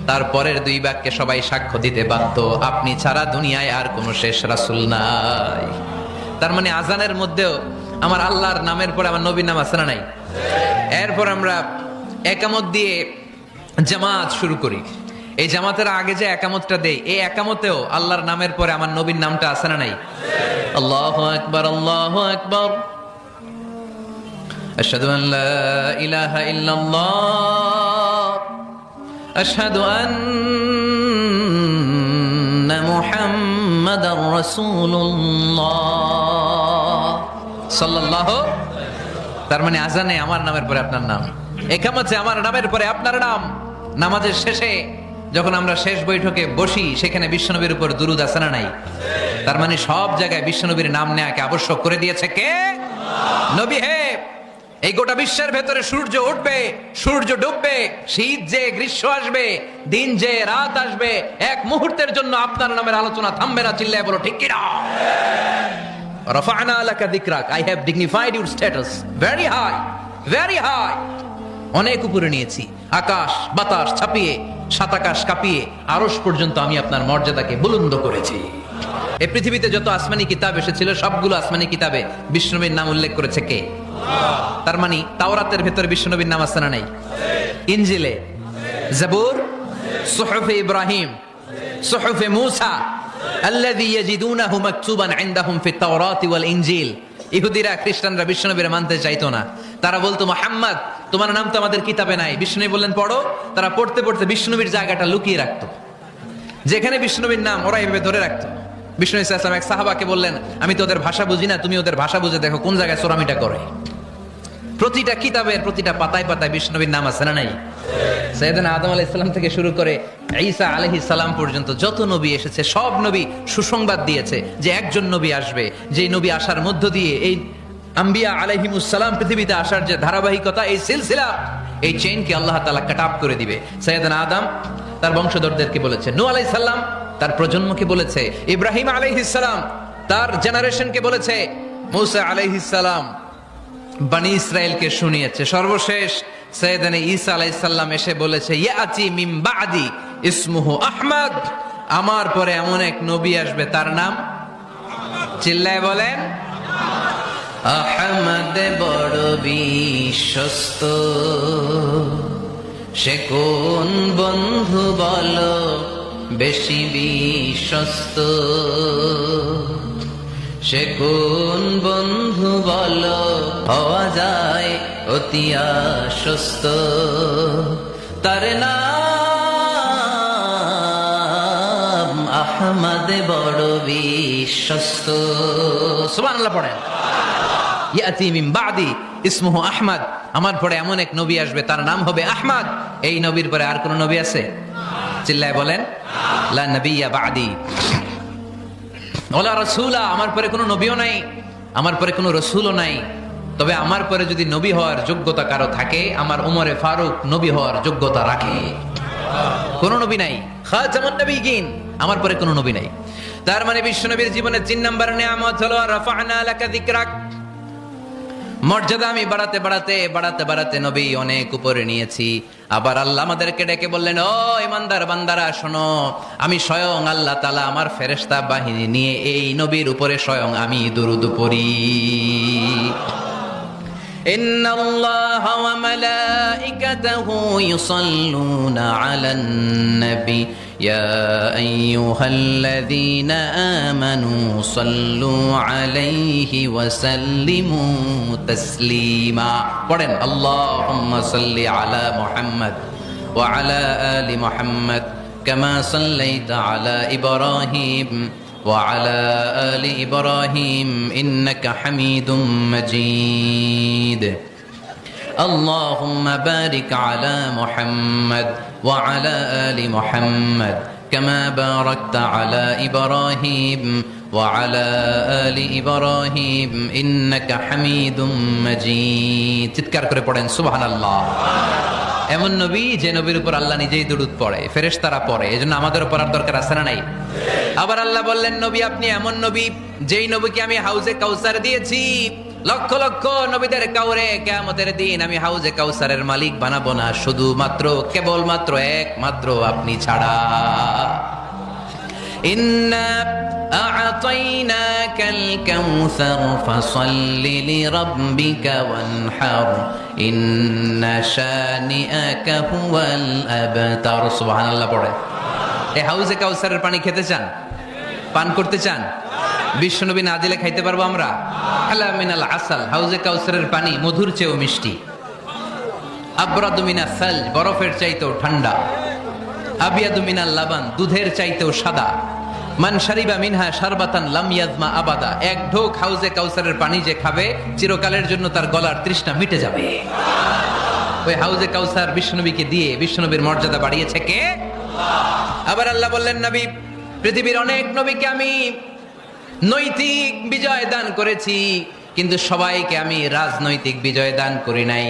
তারপরের 2 বাক্যে সবাই সাক্ষ্য দিতে বাধ্য, আপনি ছাড়া দুনিয়ায় আর কোনো শেষ রাসূল নাই। তার মানে আজানের মধ্যেও আমার আল্লাহর নামের পরে আমার নবীর নাম আছে না নাই? এরপর আমরা একামত দিয়ে জামাত শুরু করি। এই জামাতের আগে যে একামতটা দেই, এই একামতেও আল্লাহর নামের পরে আমার নবীর নামটা আছে না নাই? আল্লাহু আকবার, আল্লাহু আকবার, আশহাদু আন লা ইলাহা ইল্লাল্লাহ, আশহাদু আন্না মুহাম্মাদার রাসূলুল্লাহ সাল্লাল্লাহু। তার মানে আজানে আমার নামের পরে আপনার নাম, একামতে আমার নামের পরে আপনার নাম। নামাজের শেষে যখন আমরা শেষ বৈঠকে বসি সেখানে বিশ্বনবীর উপর দুরূদ আছে না নাই? তার মানে সব জায়গায় বিশ্বনবীর নাম নেওয়াকে আবশ্যক করে দিয়েছে কে? নবী হে, এই গোটা বিশ্বের ভেতরে সূর্য উঠবে, সূর্য ডুববে, শীত যে গ্রীষ্ম আসবে, দিন যে রাত আসবে, এক মুহূর্তের জন্য আপনার নামের আলোচনা থামবে না। চিল্লায় বলো ঠিক কিনা? রাফা'না লাকা যিকরাক, I have dignified your status very high, very high। অনেক উপরে নিয়েছি, আকাশ বাতাস ছাপিয়ে, সাত আকাশ কাঁপিয়ে আরশ পর্যন্ত আমি আপনার মর্যাদাকে বুলন্দ করেছি। এই পৃথিবীতে যত আসমানি কিতাব এসেছিল সবগুলো আসমানি কিতাবে বিষ্ণুনবীর নাম উল্লেখ করেছে কে? তার মানে তাওরাতের ভেতরে বিষ্ণুনবীর নাম আছে না নাই? ইনজিলে, জাবুর, সুহুফে ইব্রাহিম, সুহুফে মূসা, আল্লাযী ইয়াজিদুনাহু মাকতুবান ইনদাহুম ফিত তাওরাতি ওয়াল ইনজিল। ইহুদিরা খ্রিস্টানরা বিষ্ণুনবীর মানতে চাইতো না। তারা বলতো, মুহাম্মদ তোমার নাম তো আমাদের কিতাবে নাই। বিষ্ণুনবী বললেন পড়ো। তারা পড়তে পড়তে বিষ্ণুনবীর জায়গাটা লুকিয়ে রাখতো। যেখানে বিষ্ণুনবীর নাম ওরা এভাবে ধরে রাখতো। বিষ্ণু ইসা ইসলাম এক সাহাবাকে বললেন, আমি তো ওদের ভাষা বুঝি না, তুমি ওদের ভাষা বুঝে দেখো কোন জায়গায় চোরামিটা করে। প্রতিটা কিতাবের প্রতিটা পাতায় পাতায় বিষ্ণুনবীর নাম আছে না নাই? সাইয়েদনা আদম আলাইহিস সালাম থেকে শুরু করে ঈসা আলাইহিস সালাম পর্যন্ত যত নবী এসেছে সব নবী সুসংবাদ দিয়েছে যে একজন নবী আসবে, যেই নবী আসার মধ্য দিয়ে এই আম্বিয়া আলাইহিমুস সালাম পৃথিবীতে আসার যে ধারাবাহিকতা, এই সিলসিলা, এই চেইনকে আল্লাহ তাআলা কাট অফ করে দিবে। সাইয়েদনা আদম তার বংশধরদেরকে বলেছে, নূহ আলাইহিস সালাম তার প্রজন্মকে বলেছে, ইব্রাহিম আলাইহিস সালাম তার জেনারেশনকে বলেছে, মূসা আলাইহিস সালাম বনি ইসরাইলকে শুনিয়েছে। সর্বশেষ সাইয়েদনা ঈসা আলাইহিস সালাম এসে বলেছে, ইয়াতি মিন বাদি ইসমুহু আহমদ, আমার পরে এমন এক নবী আসবে তার নাম, চিল্লায় বলেন, আহমদ বড় বিশ্বস্ত, সে কোন বন্ধু বলো বেশি বিশ্বস্ত, সে কোন বন্ধু বলো হওয়া যায় অতি আশ্বস্ত, তার নাম আহমদ বড় বিশ্বস্ত। সুবহানাল্লাহ পড়েন। ইয়াতি মিন বাদি ইসমুহু আহমদ, আমার পরে এমন এক নবী আসবে তার নাম হবে আহমদ। এই নবীর পরে আর কোন নবী আছে? চিল্লায় বলেন, লা নবিয়্যা বাদি ওয়ালা রাসূলা, আমার পরে কোনো নবীও নাই, আমার পরে কোনো রাসূলও নাই। তবে আমার পরে যদি নবী হওয়ার যোগ্যতা কারো থাকে, আমার ওমরে ফারুক নবী হওয়ার যোগ্যতা রাখে। কোন নবী নাই, খাতামুন নবিয়্যিন, আমার পরে কোনো নবী নাই। তার মানে বিশ্বনবীর জীবনের 3 নম্বর নিয়ামত হলো রাফা'না লাকা যিকরাক। মর্যাদা আমি বাড়াতে বাড়াতে বাড়াতে বাড়াতে নবী অনেক উপরে নিয়েছি। আবার আল্লাহ আমাদেরকে ডেকে বললেন, ও ইমানদার বান্দারা শোনো, আমি স্বয়ং আল্লাহ তাআলা আমার ফেরেশতা বাহিনী নিয়ে এই নবীর উপরে স্বয়ং আমি দুরূদ পড়ি। ইন্নাল্লাহা ওয়া মালাইকাতাহু ইউসাল্লুনা আলান নবী ইয়া আইয়ুহাল্লাযীনা আমানু সাল্লু আলাইহি ওয়া সাল্লিমু তাসলিমা। পড়েন, আল্লাহুম্মা সাল্লি আলা মুহাম্মদ ওয়া আলা আলি মুহাম্মদ কামা সাল্লাইতা আলা ইব্রাহিম وعلى آل إبراهيم إنك حميد مجيد اللهم بارك على محمد وعلى آل محمد كما باركت على إبراهيم وعلى آل إبراهيم إنك حميد مجيد চিৎকার করে পড়েন সুবহানাল্লাহ। এমন নবী যে নবীর উপর আল্লাহ নিজেই দুরূদ পড়ে, ফেরেশতারা পড়ে, এজন্য আমাদের উপর আর দরকার আছে না নাই? আবার আল্লাহ বললেন, নবী আপনি এমন নবী যেই নবীকে আমি হাউজে কাউসার দিয়েছি, লক্ষ লক্ষ নবীদের কাউরে কিয়ামতের দিন আমি হাউজে কাউসারের মালিক বানাবো না, শুধুমাত্র কেবলমাত্র একমাত্র আপনি ছাড়া। ইন্না আ'তাইনাকাল কাউসার ফাসাল্লি লিরাব্বিকা ওয়ানহার ইন্না শানিআকা হুয়াল আবতার। সুবহানাল্লাহ পড়ে। এই হাউজে কাউসারের পানি খেতে চান, পান করতে চান? বিশ্বনবী না দিলে খাইতে পারবো আমরা? আলা মিনাল আসাল, হাউজে কাউসারের পানি মধুর চেয়েও মিষ্টি। আবরাদু মিনাস সালজ, বরফের চাইতেও ঠান্ডা। আবিয়াদু মিনাল লাবান, দুধের চাইতেও সাদা। মান শারিবা মিনহা শারবাতান লাম ইয়াজমা আবাদা, এক ঢোক হাউজে কাউসারের পানি যে খাবে চিরকালের জন্য তার গলার তৃষ্ণা মিটে যাবে। ওই হাউজে কাউসার বিশ্বনবীকে দিয়ে বিশ্বনবীর মর্যাদা বাড়িয়েছে কে? আবার আল্লাহ বললেন, নবী পৃথিবীর অনেক নবীকে আমি নৈতিক বিজয় দান করেছি, কিন্তু সবাইকে আমি রাজনৈতিক বিজয় দান করি নাই।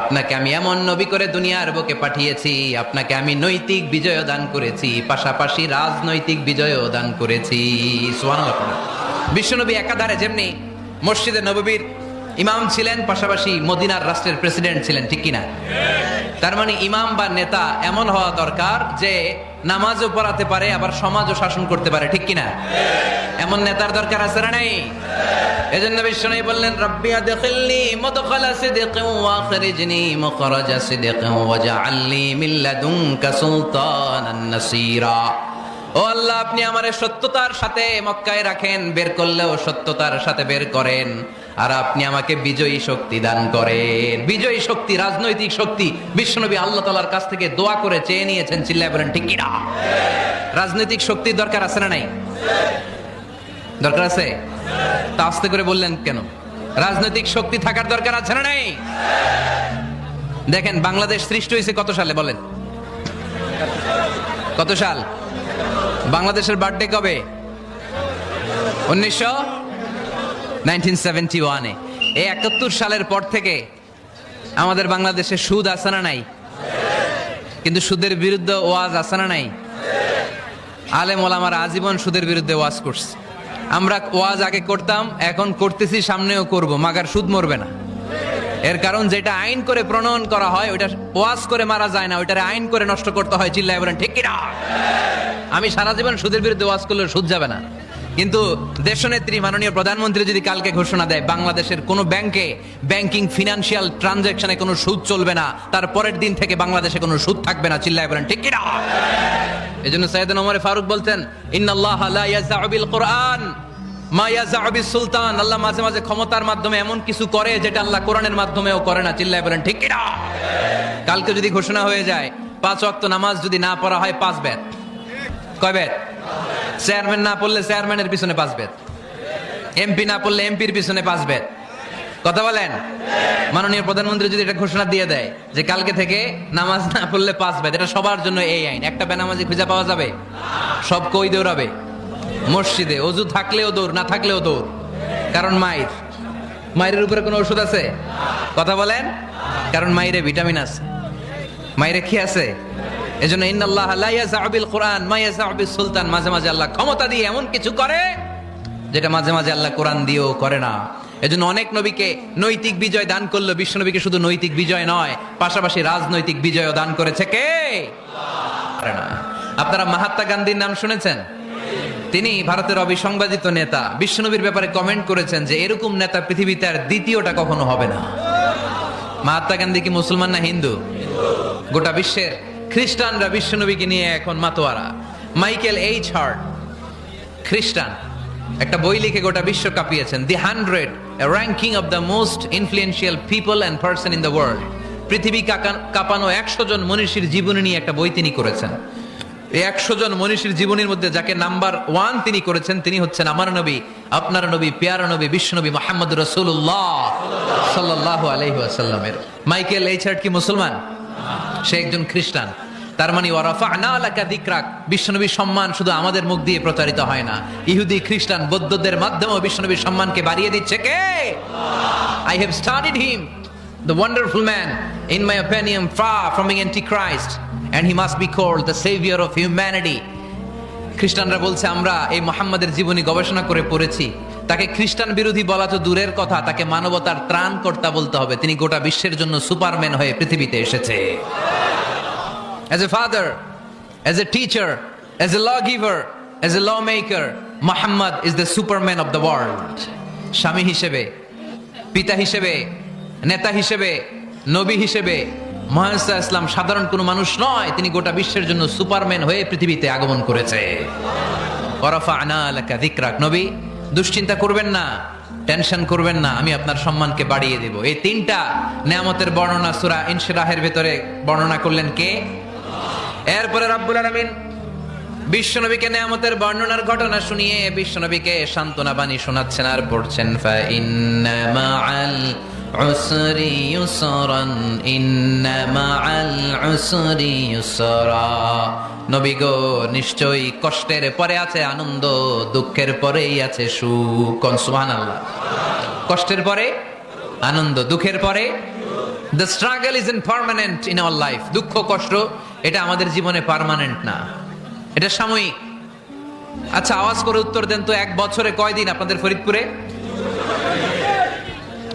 আপনাকে আমি এমন নবী করে দুনিয়ার বুকে পাঠিয়েছি, আপনাকে আমি নৈতিক বিজয় দান করেছি, পাশাপাশি রাজনৈতিক বিজয়ও দান করেছি। সুবহানাল্লাহ। বিশ্বনবী একাধারে যেমনি মসজিদে নববীর ইমাম ছিলেন, পাশাপাশি মদিনার রাষ্ট্রের প্রেসিডেন্ট ছিলেন, ঠিক কিনা? তার মানে ইমাম বা নেতা এমন হওয়া দরকার যে নামাজও পড়াতে পারে, আবার সমাজও শাসন করতে পারে, ঠিক কিনা? এমন নেতার দরকার আছে না নাই? এজন্য বিশ্বনবী বললেন, রব্বি আদখিলনি মুদখালা সিদকিন ওয়া আখরিজনি মুখরাজা সিদকিন ওয়াজআলনি মিন লাদুনকা সুলতানান নাসীরা। ও আল্লাহ, আপনি আমারে সত্যতার সাথে মক্কায় রাখেন, বের করলেও সত্যতার সাথে বের করেন, আর আপনি আমাকে বিজয়ী শক্তি দান করেন। বিজয়ী শক্তি, রাজনৈতিক শক্তি বিশ্বনবী আল্লাহ তাআলার কাছ থেকে দোয়া করে চেয়ে নিয়েছেন। চিল্লায় বলেন ঠিক কিনা? রাজনৈতিক শক্তির দরকার আছে না নাই? দরকার আছে? তা আস্তে করে বললেন কেন? রাজনৈতিক শক্তি থাকার দরকার আছে না নাই? দেখেন, বাংলাদেশ সৃষ্টি হয়েছে কত সালে বলেন? কত সাল? বাংলাদেশের বার্থডে কবে? 1971-এ। এই 71 সালের পর থেকে আমাদের বাংলাদেশে সুদ আছে না নাই? কিন্তু সুদের বিরুদ্ধে ওয়াজ আছে না নাই? আলেম ওলামারা আজীবন সুদের বিরুদ্ধে ওয়াজ করছে। আমরা ওয়াজ আগে করতাম, এখন করতেছি, সামনেও করব, মাগার সুদ মরবে না। এর কারণ যেটা আইন করে প্রণয়ন করা হয় ওইটা ওয়াজ করে মারা যায় না, ওইটারে আইন করে নষ্ট করতে হয়। চিল্লায় বলেন ঠিক কিনা? আমি সারা জীবন সুদের বিরুদ্ধে ওয়াজ করলে সুদ যাবে না, কিন্তু দেশনেত্রী মাননীয় প্রধানমন্ত্রী যদি কালকে ঘোষণা দেয় বাংলাদেশের কোনো ব্যাংকে ব্যাংকিং ফিনান্সিয়াল ট্রানজাকশনে কোনো সুদ চলবে না, তার পরের দিন থেকে বাংলাদেশে কোনো সুদ থাকবে না। চিল্লায় বলেন ঠিক কিনা? এজন্য সাইয়েদনা ওমর ফারুক বলতেন, ইন্নাল্লাহা লা ইয়াযআউ বিল কুরআন মা ইয়াযআউ বিস সুলতান। আল্লাহ মাঝে মাঝে ক্ষমতার মাধ্যমে এমন কিছু করে যেটা আল্লাহ কোরআনের মাধ্যমেও করে না। চিল্লায় বলেন ঠিক কিনা? কালকে যদি ঘোষণা হয়ে যায় 5 ওয়াক্ত নামাজ যদি না পড়া হয় 5 বেত। কয় বেত? চেয়ারম্যান না পড়লে চেয়ারম্যানের পিছনে 5 বেত, এমপি না পড়লে এমপির পিছনে 5 বেত। কথা বলেন? মাননীয় প্রধানমন্ত্রী যদি এটা ঘোষণা দিয়ে দেয় যে কালকে থেকে নামাজ না পড়লে 5 বেত, এটা সবার জন্য এই আইন। একটা বেনামাজি খুঁজে পাওয়া যাবে? সব কই দৌড়াবে মসজিদে, অজু থাকলেও দৌড়, না থাকলেও দৌড়। কারণ মায়ের উপরে কোনো ওষুধ আছে? কথা বলেন? কারণ মায়েরে ভিটামিন আছে, মায়েরে কি আছে? এজন্য ইন্নাল্লাহা লা ইয়াযআউ বিল কুরআন মা ইয়াযআউ বিস সুলতান। মাঝে মাঝে আল্লাহ ক্ষমতা দিয়ে এমন কিছু করে যেটা মাঝে মাঝে আল্লাহ কোরআন দিয়েও করে না। এজন্য অনেক নবীকে নৈতিক বিজয় দান করলো, বিশ্ব নবীকে শুধু নৈতিক বিজয় নয়, পাশাপাশি রাজনৈতিক বিজয়ও দান করেছে কে? না। আপনারা মহাত্মা গান্ধীর নাম শুনেছেন? তিনি ভারতের অবিসংবাদিত নেতা। বিশ্বনবীর ব্যাপারে কমেন্ট করেছেন যে এরকম নেতা পৃথিবীতে আর দ্বিতীয়টা কখনো হবে না। মহাত্মা গান্ধী কি মুসলমান না হিন্দু? গোটা বিশ্বের খ্রিস্টানরা বিশ্বনবীকে নিয়ে এখন মাতোয়ারা। মাইকেল এইচ হার্ট খ্রিস্টান, একটা বই লিখে গোটা বিশ্ব কাঁপিয়েছেন, দি 100 ranking of the most influential people and person in the world. পৃথিবী কাঁপানো 100 জন মনীষীর জীবনী নিয়ে একটা বই তিনি করেছেন। এই 100 জন মনীষীর জীবনীর মধ্যে যাকে নাম্বার 1 তিনি করেছেন, তিনি হচ্ছেন আমার নবী, আপনার নবী, প্যারা নবী, বিশ্বনবী মুহাম্মদ রাসূলুল্লাহ সাল্লাল্লাহু আলাইহি ওয়াসাল্লামের। মাইকেল এইচ হার্ট কি মুসলমান? সে একজন খ্রিস্টান। তার মানে ওয়ারাফা'না লাকা যিকরাক, বিশ্বনবীর সম্মান শুধু আমাদের মুখ দিয়ে প্রচারিত হয় না, ইহুদি, খ্রিস্টান, বৌদ্ধদের মাধ্যমেও বিশ্বনবীর সম্মানকে বাড়িয়ে দিচ্ছে কে? I have studied him, the wonderful man, in my opinion far from being antichrist, and he must be called the savior of humanity. খ্রিস্টানরা বলছে আমরা এই মুহাম্মাদের জীবনী গবেষণা করে পড়েছি, তাকে খ্রিস্টান বিরোধী বলা তো দূরের কথা, তাকে মানবতার ত্রাণকর্তা বলতে হবে। তিনি গোটা বিশ্বের জন্য সুপারম্যান হয়ে পৃথিবীতে এসেছে। As a father, as a teacher, as a lawgiver, as a lawmaker, Muhammad is the superman of the world. স্বামী হিসেবে, পিতা হিসেবে, নেতা হিসেবে, নবী হিসেবে মুহাম্মদ ইসলাম সাধারণ কোনো মানুষ নয়, তিনি গোটা বিশ্বের জন্য সুপারম্যান হয়ে পৃথিবীতে আগমন করেছে। ওয়ারাফা'না লাকা যিকরাক, নবী দুশ্চিন্তা করবেন না, টেনশন করবেন না, আমি আপনার সম্মানকে বাড়িয়ে দেব। এই তিনটা নিয়ামতের বর্ণনা সূরা ইনশিরাহের ভেতরে বর্ণনা করলেন কে? এরপরে রব্বুল আলামিন বিশ্বনবীকে নিয়ামতের বর্ণনার ঘটনা শুনিয়ে বিশ্বনবীকে সান্ত্বনা বাণী শোনাচ্ছেন আর পড়ছেন, ফা ইন্না মাআল উসরি ইউসরান, ইন্না মাআল উসরি ইউসরা। নবী গো, নিশ্চয়ই কষ্টের পরে আছে আনন্দ, দুঃখের পরেই আছে সুখ। সুবহানাল্লাহ। কষ্টের পরে আনন্দ, দুঃখের পরে। The struggle isn't permanent in our life. দুঃখ কষ্ট এটা আমাদের জীবনে পার্মানেন্ট না, এটা সাময়িক। আচ্ছা আওয়াজ করে উত্তর দেন তো, এক বছরে কয়দিন আপনাদের ফরিদপুরে?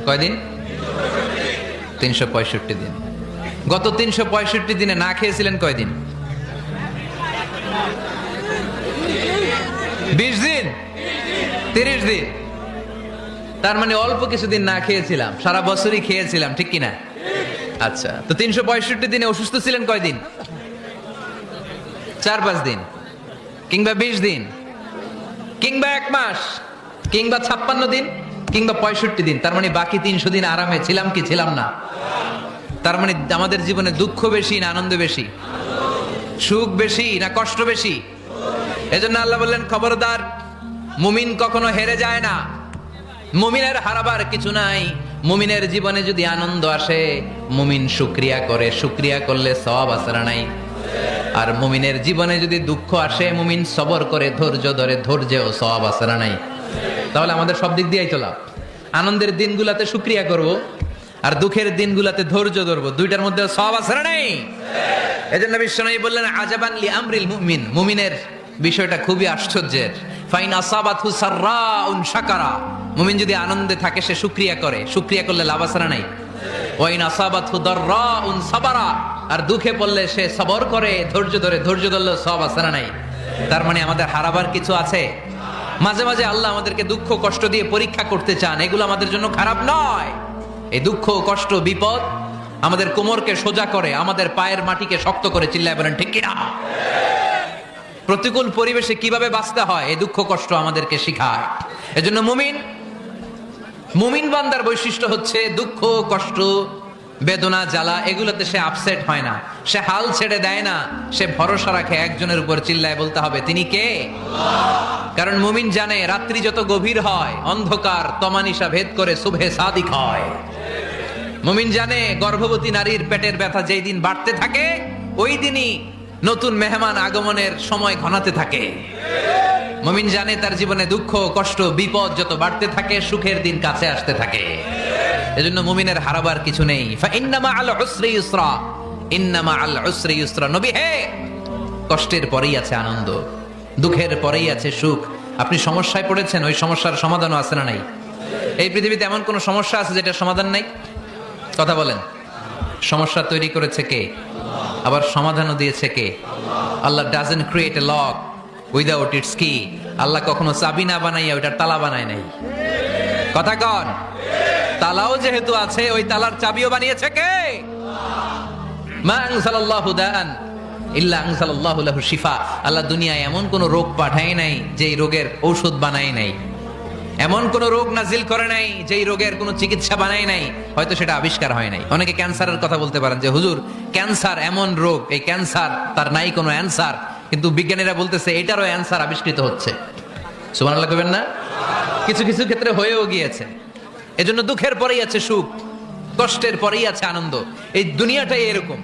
কয়দিন? 365 দিন। গত 365 দিনে না খেয়েছিলেন কয়দিন? 20 দিন, 30 দিন। তার মানে অল্প কিছুদিন না খেয়েছিলাম, সারা বছরই খেয়েছিলাম, ঠিক কিনা? আচ্ছা, তো 365 দিনে অসুস্থ ছিলেন কয়দিন? 4-5 দিন, কিংবা 20 দিন, কিংবা 1 মাস, কিংবা 56 দিন, কিংবা 65 দিন। তার মানে বাকি 300 দিন আরামে ছিলাম কি ছিলাম না? তার মানে আমাদের জীবনে দুঃখ বেশি না আনন্দ বেশি? সুখ বেশি না কষ্ট বেশি? এজন্য আল্লাহ বললেন, খবরদার, মুমিন কখনো হেরে যায় না, মুমিনের হারাবার কিছু নাই। মুমিনের জীবনে যদি আনন্দ আসে, মুমিন শুকরিয়া করে, শুকরিয়া করলে সওয়াব আছে না নাই? আর মুমিনের জীবনে যদি দুঃখ আসে, মুমিন সবর করে, ধৈর্য ধরে, ধৈর্যেও সওয়াব আছে না নাই? তাহলে আমাদের সব দিক দিয়েই তো লাভ। আনন্দের দিনগুলাতে শুকরিয়া করব, আর দুঃখের দিনগুলাতে ধৈর্য ধরবো, দুইটার মধ্যে সওয়াব আছে না নাই? এজন্য বিশ্বনবী বললেন, আজাবান লি আমরিল মুমিন, মুমিনের বিষয়টা খুবই আশ্চর্যের। ফাইন আসাবাতহু সাররাউন শাকারা, মুমিন যদি আনন্দে থাকে সে শুকরিয়া করে, শুকরিয়া করলে লাভ আছে না নাই? ওয়াইন আসাবাতহু দাররাউন সাবারা, আর দুঃখে পড়লে সে সবর করে, ধৈর্য ধরে, ধৈর্য ধরলে সওয়াব আছে না নাই? তার মানে আমাদের হারাবার কিছু আছে। মাঝে মাঝে আল্লাহ আমাদেরকে দুঃখ কষ্ট দিয়ে পরীক্ষা করতে চান, এগুলো আমাদের জন্য খারাপ নয়। এই দুঃখ কষ্ট বিপদ আমাদের কোমরকে সোজা করে, আমাদের পায়ের মাটিকে শক্ত করে। চিল্লায় বলেন ঠিক কিনা? প্রতিকূল পরিবেশে কিভাবে বাঁচতে হয় এই দুঃখ কষ্ট আমাদেরকে শিখায়। এজন্য মুমিন বান্দার বৈশিষ্ট্য হচ্ছে দুঃখ কষ্ট বেদনা জ্বালা এগুলোতে সে আপসেট হয় না, সে হাল ছেড়ে দেয় না, সে ভরসা রাখে একজনের উপর। চিল্লায় বলতে হবে তিনি কে? কারণ মুমিন জানে রাত্রি যত গভীর হয়, অন্ধকার তমানিসা ভেদ করে সুবহে সাদিক হয়। মুমিন জানে গর্ভবতী নারীর পেটের ব্যথা যেই দিন বাড়তে থাকে, ওই দিনই নতুন মেহমান আগমনের সময় ঘনাতে থাকে। মুমিন জানে তার জীবনে দুঃখ কষ্ট বিপদ যত বাড়তে থাকে, সুখের দিন কাছে আসতে থাকে। এজন্য মুমিনের হারাবার কিছু নেই। ফা ইন্না মাআল উসরি ইউসরা, ইন্না মাআল উসরি ইউসরা। নবী হে, কষ্টের পরেই আছে আনন্দ, দুঃখের পরেই আছে সুখ। আপনি সমস্যায় পড়েছেন, ওই সমস্যার সমাধানও আছে না নাই? এই পৃথিবীতে এমন কোন সমস্যা আছে যেটার সমাধান নাই? কথা বলেন। সমস্যা তৈরি করেছে কে? আবার সমাধানও দিয়েছে কে? Allah doesn't create a lock without its key. Allah কখনো চাবি না বানাইয়া ওইটার তালা বানায় নাই। কথা কন। তালাও যেহেতু আছে, ওই তালার চাবিও বানিয়েছে কে? মা আনজালাল্লাহু দাআন ইল্লা আনজালাল্লাহু লাহু শিফা। আল্লাহ দুনিয়ায় এমন কোন রোগ পাঠায় নাই যেই রোগের ঔষধ বানায় নাই, এমন কোন রোগ নাজিল করে নাই যেই রোগের কোনো চিকিৎসা বানায় নাই, হয়তো সেটা আবিষ্কার হয় নাই। অনেকে ক্যান্সারের কথা বলতে পারেন যে হুজুর ক্যান্সার এমন রোগ, এই ক্যান্সার তার নাই কোনো অ্যান্সার, কিন্তু বিজ্ঞানীরা বলতেছে এটারও অ্যান্সার আবিষ্কৃত হচ্ছে। সুবহানাল্লাহ কইবেন না? কিছু কিছু ক্ষেত্রে হয়েও গিয়েছে। এজন্য দুঃখের পরেই আছে সুখ, কষ্টের পরেই আছে আনন্দ। এই দুনিয়াটাই এরকম,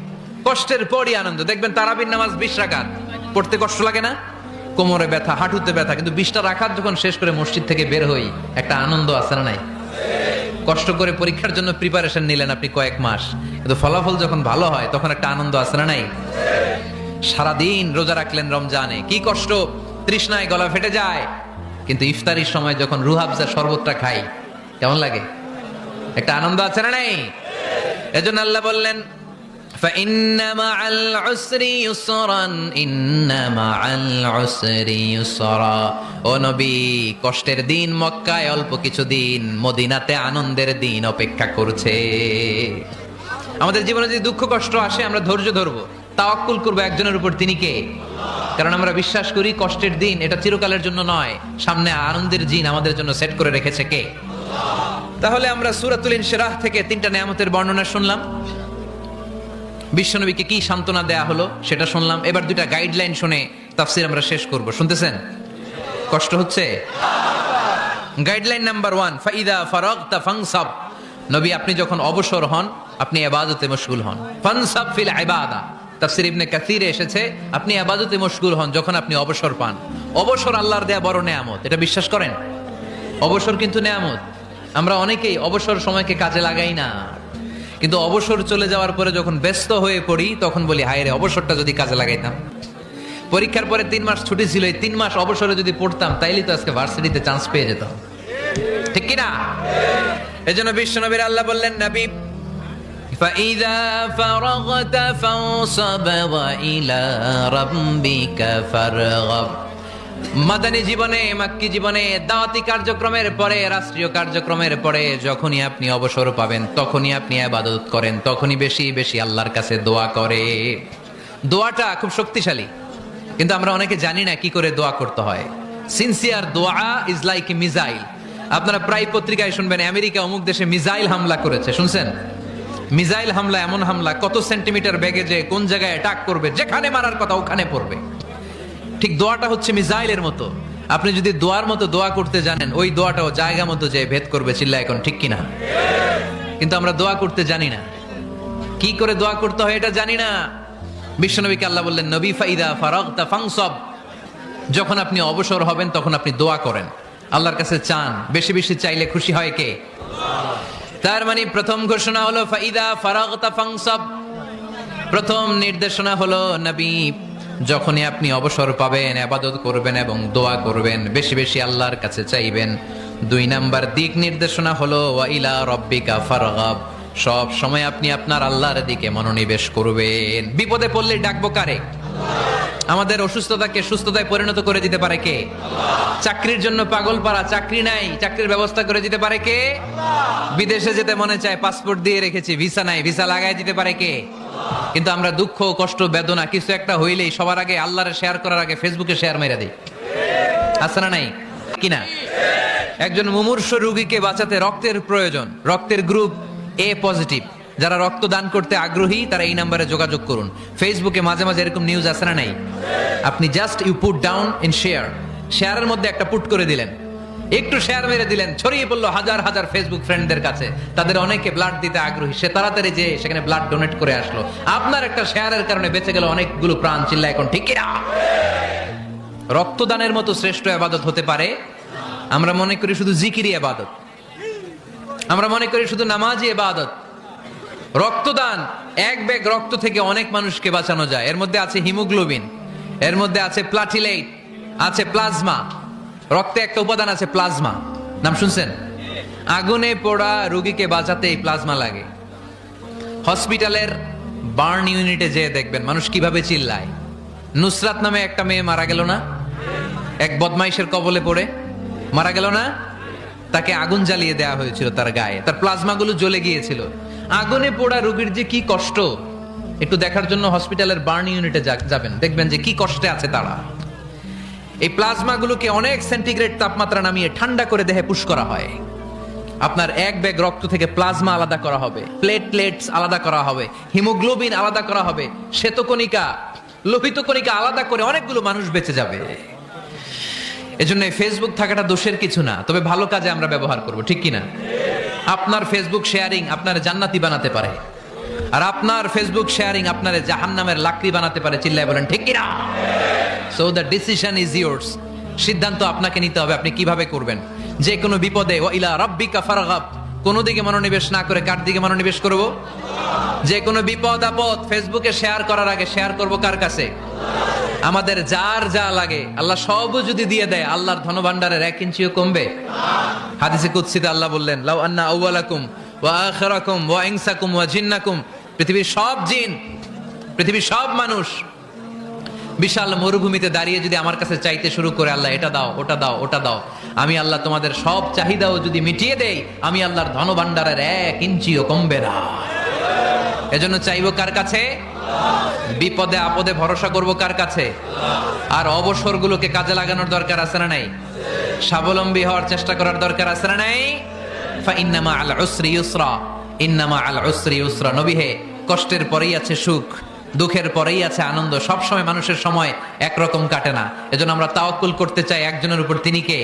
কষ্টের পরই আনন্দ। দেখবেন তারাবির নামাজ 20 রাকাত পড়তে কষ্ট লাগে না? কোমরে ব্যথা, হাঁটুতে ব্যথা, কিন্তু 20টা রাকাত যখন শেষ করে মসজিদ থেকে বের হই, একটা আনন্দ আছে না নাই? কষ্ট করে পরীক্ষার জন্য প্রিপারেশন নিলেন আপনি কয়েক মাস, কিন্তু ফলাফল যখন ভালো হয় তখন একটা আনন্দ আছে না নাই? সারাদিন রোজা রাখলেন রমজানে, কি কষ্ট, তৃষ্ণায় গলা ফেটে যায়, কিন্তু ইফতারির সময় যখন রুহাবজা শরবতটা খাই কেমন লাগে? একটা আনন্দ আছে না নাই? এজন্য আল্লাহ বললেন فإن مع العسر يسرا إن مع العسر يسرا। ও নবী, কষ্টের দিন মক্কায় অল্প কিছু দিন, মদিনাতে আনন্দের দিন অপেক্ষা করছে। আমাদের জীবনে যদি দুঃখ কষ্ট আসে আমরা ধৈর্য ধরবো, তাওয়াক্কুল করবো একজনের উপর, তিনি কে? কারণ আমরা বিশ্বাস করি কষ্টের দিন এটা চিরকালের জন্য নয়, সামনে আনন্দের দিন আমাদের জন্য সেট করে রেখেছে কে? তাহলে আমরা সূরাতুল ইনশিরাহ থেকে 3টা নিয়ামতের বর্ণনা শুনলাম, বিশ্বনবীকে কি সান্ত্বনা দেয়া হলো সেটা শুনলাম। এবার 2টা গাইডলাইন শুনে তাফসীর আমরা শেষ করব। শুনতেছেন? কষ্ট হচ্ছে? গাইডলাইন নাম্বার 1, ফাইদা ফারাগতা ফানসাব। নবী আপনি যখন অবসর হন আপনি ইবাদতে মশগুল হন। ফানসাব ফিল ইবাদা, তাফসীর ইবনে কাসিরে এসেছে আপনি ইবাদতে মশগুল হন যখন আপনি অবসর পান। অবসর আল্লাহর দেয়া বড় নেয়ামত, এটা বিশ্বাস করেন? অবসর কিন্তু নেয়ামত। আমরা অনেকেই অবসর সময়কে কাজে লাগাই না, কিন্তু অবসর চলে যাওয়ার পরে যখন ব্যস্ত হয়ে পড়ি তখন বলি হায় রে, অবসরটা যদি কাজে লাগাইতাম। পরীক্ষার পরে 3 মাস ছুটি ছিল, এই 3 মাস অবসরে যদি পড়তাম তাইলে তো আজকে ভার্সিটিতে চান্স পেয়ে যেতাম, ঠিক কি না? এজন্য বিশ্বনবীর আল্লাহ বললেন নবী ফাইদা ফারাগতা ফানসাব ওয়া ইলা রাব্বিকা ফারগাব। মাদানী জীবনে, মাক্কি জীবনে, দাওয়াতি কার্যক্রমের পরে, রাষ্ট্রীয় কার্যক্রমের পরে যখনই আপনি অবসর পাবেন তখনই আপনি ইবাদত করেন, তখনই বেশি বেশি আল্লাহর কাছে দোয়া করে। দোয়াটা খুব শক্তিশালী, কিন্তু আমরা অনেকে জানি না কি করে দোয়া করতে হয়। সিনসিয়ার দোয়া ইজ লাইক এ মিসাইল। আপনারা প্রায় পত্রিকায় শুনবেন আমেরিকা অমুক দেশে মিসাইল হামলা করেছে, শুনছেন? মিসাইল হামলা এমন হামলা, কত সেন্টিমিটার বেগে যে কোন জায়গায় অ্যাটাক করবে, যেখানে মারার কথা ওখানে পড়বে। ঠিক দোয়াটা হচ্ছে মিসাইলের মতো। আপনি যদি দোয়ার মতো দোয়া করতে জানেন, ওই দোয়াটাও জায়গা মতো যে ভেদ করবে। চিল্লা এখন ঠিক কিনা? কিন্তু আমরা দোয়া করতে জানি না, কি করে দোয়া করতে হয় এটা জানি না। বিশ্বনবীকে আল্লাহ বললেন নবী ফাইদা ফারাগতা ফানসাব, যখন আপনি অবসর হবেন তখন আপনি দোয়া করেন, আল্লাহর কাছে চান। বেশি বেশি চাইলে খুশি হয় কে? তার মানে প্রথম ঘোষণা হলো ফাইদা ফারাগতা ফানসাব। প্রথম নির্দেশনা হলো নবী যখনই আপনি অবসর পাবেন ইবাদত করবেন এবং দোয়া করবেন, বেশি বেশি আল্লাহর কাছে চাইবেন। 2 নাম্বার দিক নির্দেশনা হলো ওয়া ইলা রাব্বিকা ফারগাব, সব সময় আপনি আপনার আল্লাহর দিকে মনোনিবেশ করবেন। বিপদে পড়লে ডাকবো কারে? আমাদের অসুস্থতাকে সুস্থতায় পরিণত করে দিতে পারে কে? চাকরির জন্য পাগল পারা, চাকরি নাই, চাকরির ব্যবস্থা করে দিতে পারে কে? বিদেশে যেতে মনে চায়, পাসপোর্ট দিয়ে রেখেছি, ভিসা নাই, ভিসা লাগাই দিতে পারে কে? কিন্তু আমরা দুঃখ কষ্ট বেদনা কিছু একটা হইলেই সবার আগে আল্লাহরে শেয়ার করার আগে ফেসবুকে শেয়ার মেরে দিই, আছে না নাই? কিনা? একজন মুমূর্ষ রোগীকে বাঁচাতে রক্তের প্রয়োজন, রক্তের গ্রুপ এ পজিটিভ, যারা রক্ত দান করতে আগ্রহী তারা এই নাম্বারে যোগাযোগ করুন। ফেসবুকে মাঝে মাঝে এরকম নিউজ আছে না নাই? আপনি just you put down in share, শেয়ারের মধ্যে একটা পুট করে দিলেন, একটু শেয়ার মেরে দিলেন, ছড়িয়ে পড়লো হাজার হাজার ফেসবুক ফ্রেন্ডদের কাছে। তাদের অনেকে ব্লাড দিতে আগ্রহী, সে তাড়াতাড়ি যে সেখানে ব্লাড ডোনেট করে আসলো। আপনার একটা শেয়ারের কারণে বেঁচে গেল অনেকগুলো প্রাণ। চিল্লা এখন ঠিক কিনা? রক্তদানের মতো শ্রেষ্ঠ ইবাদত হতে পারে? আমরা মনে করি শুধু জিকিরি ইবাদত, আমরা মনে করি শুধু নামাজি ইবাদত। রক্তদান, এক ব্যাগ রক্ত থেকে অনেক মানুষকে বাঁচানো যায়। এর মধ্যে আছে হিমোগ্লোবিন, এর মধ্যে আছে প্লাটিলেট, আছে প্লাজমা। রক্তে একটা উপাদান আছে প্লাজমা, নাম শুনছেন? আগুনে পোড়া রোগীকে বাঁচাতে এই প্লাজমা লাগে। হসপিটালের বার্ন ইউনিটে যেয়ে দেখবেন মানুষ কিভাবে চিল্লায়। নুসরাত নামে একটা মেয়ে মারা গেল না, এক বদমাইশের কবলে পড়ে মারা গেল না? তাকে আগুন জ্বালিয়ে দেওয়া হয়েছিল তার গায়ে, তার প্লাজমা গুলো জ্বলে গিয়েছিল। আগুনে পোড়া রোগীর যে কি কষ্ট, একটু দেখার জন্য হসপিটালের বার্ন ইউনিটে যাবেন, দেখবেন যে কি কষ্টে আছে তারা। এই প্লাজমা গুলোকে অনেক সেন্টিগ্রেড তাপমাত্রা নামিয়ে ঠান্ডা করে দেহে পুশ করা হয়। আপনার এক ব্যাগ রক্ত থেকে প্লাজমা আলাদা করা হবে, প্লেটলেটস আলাদা করা হবে, হিমোগ্লোবিন আলাদা করা হবে, শ্বেতকণিকা, লোহিত কণিকা আলাদা করে অনেকগুলো মানুষ বেঁচে যাবে। এজন্য ফেসবুক থাকাটা দোষের কিছু না, তবে ভালো কাজে আমরা ব্যবহার করব, ঠিক কিনা? আপনার ফেসবুক শেয়ারিং আপনার জান্নাতি বানাতে পারে, আর আপনার ফেসবুক শেয়ারিং আপনার জাহান্নামের লাকড়ি বানাতে পারে। চিল্লায় বলেন ঠিক কিনা? So the decision is yours. সিদ্ধান্ত আপনাকে নিতে হবে আপনি কিভাবে করবেন। যে কোনো বিপদে ওয়া ইলা রাব্বিকা ফারগাব, কোন দিকে মনোনিবেশ না করে কার দিকে মনোনিবেশ করব? যে কোনো বিপদ আপদ ফেসবুকে শেয়ার করার আগে শেয়ার করব কার কাছে? আমাদের যার যা লাগে আল্লাহ সবও যদি দিয়ে দেয়, আল্লাহর ধনভাণ্ডারের 1 ইঞ্চিও কমবে? হাদিসে কুদসিতে আল্লাহ বললেন, লাউ আন্না আউওয়ালাকুম ওয়া আখিরাকুম ওয়া ইনসাকুম ওয়া জিন্নাকুম, পৃথিবীর সব জিন, পৃথিবীর সব মানুষ বিশাল মরুভূমিতে দাঁড়িয়ে যদি আমার কাছে চাইতে শুরু করে, আল্লাহ এটা দাও, ওটা দাও, ওটা দাও, আমি আল্লাহ তোমাদের সব চাহিদাও যদি মিটিয়ে দেই, আমি আল্লাহর ধনভাণ্ডারের 1 ইঞ্চিও কমবে না। এজন্য চাইবো কার কাছে? বিপদে আপদে ভরসা করব কার কাছে? আর অবসরগুলোকে কাজে লাগানোর দরকার আছে না নাই? স্বাবলম্বী হওয়ার চেষ্টা করার দরকার আছে না নাই? ফা ইন্নামা আল উসরি ইউসরা, ইন্নামা আল উসরি ইউসরা। নবী হে, কষ্টের পরেই আছে সুখ, দুঃখের পরেই আছে আনন্দ। সব সময় মানুষের সময় একরকম কাটে না। এজন্য আমরা তাওয়াক্কুল করতে চাই একজনের উপর, তিনি কে?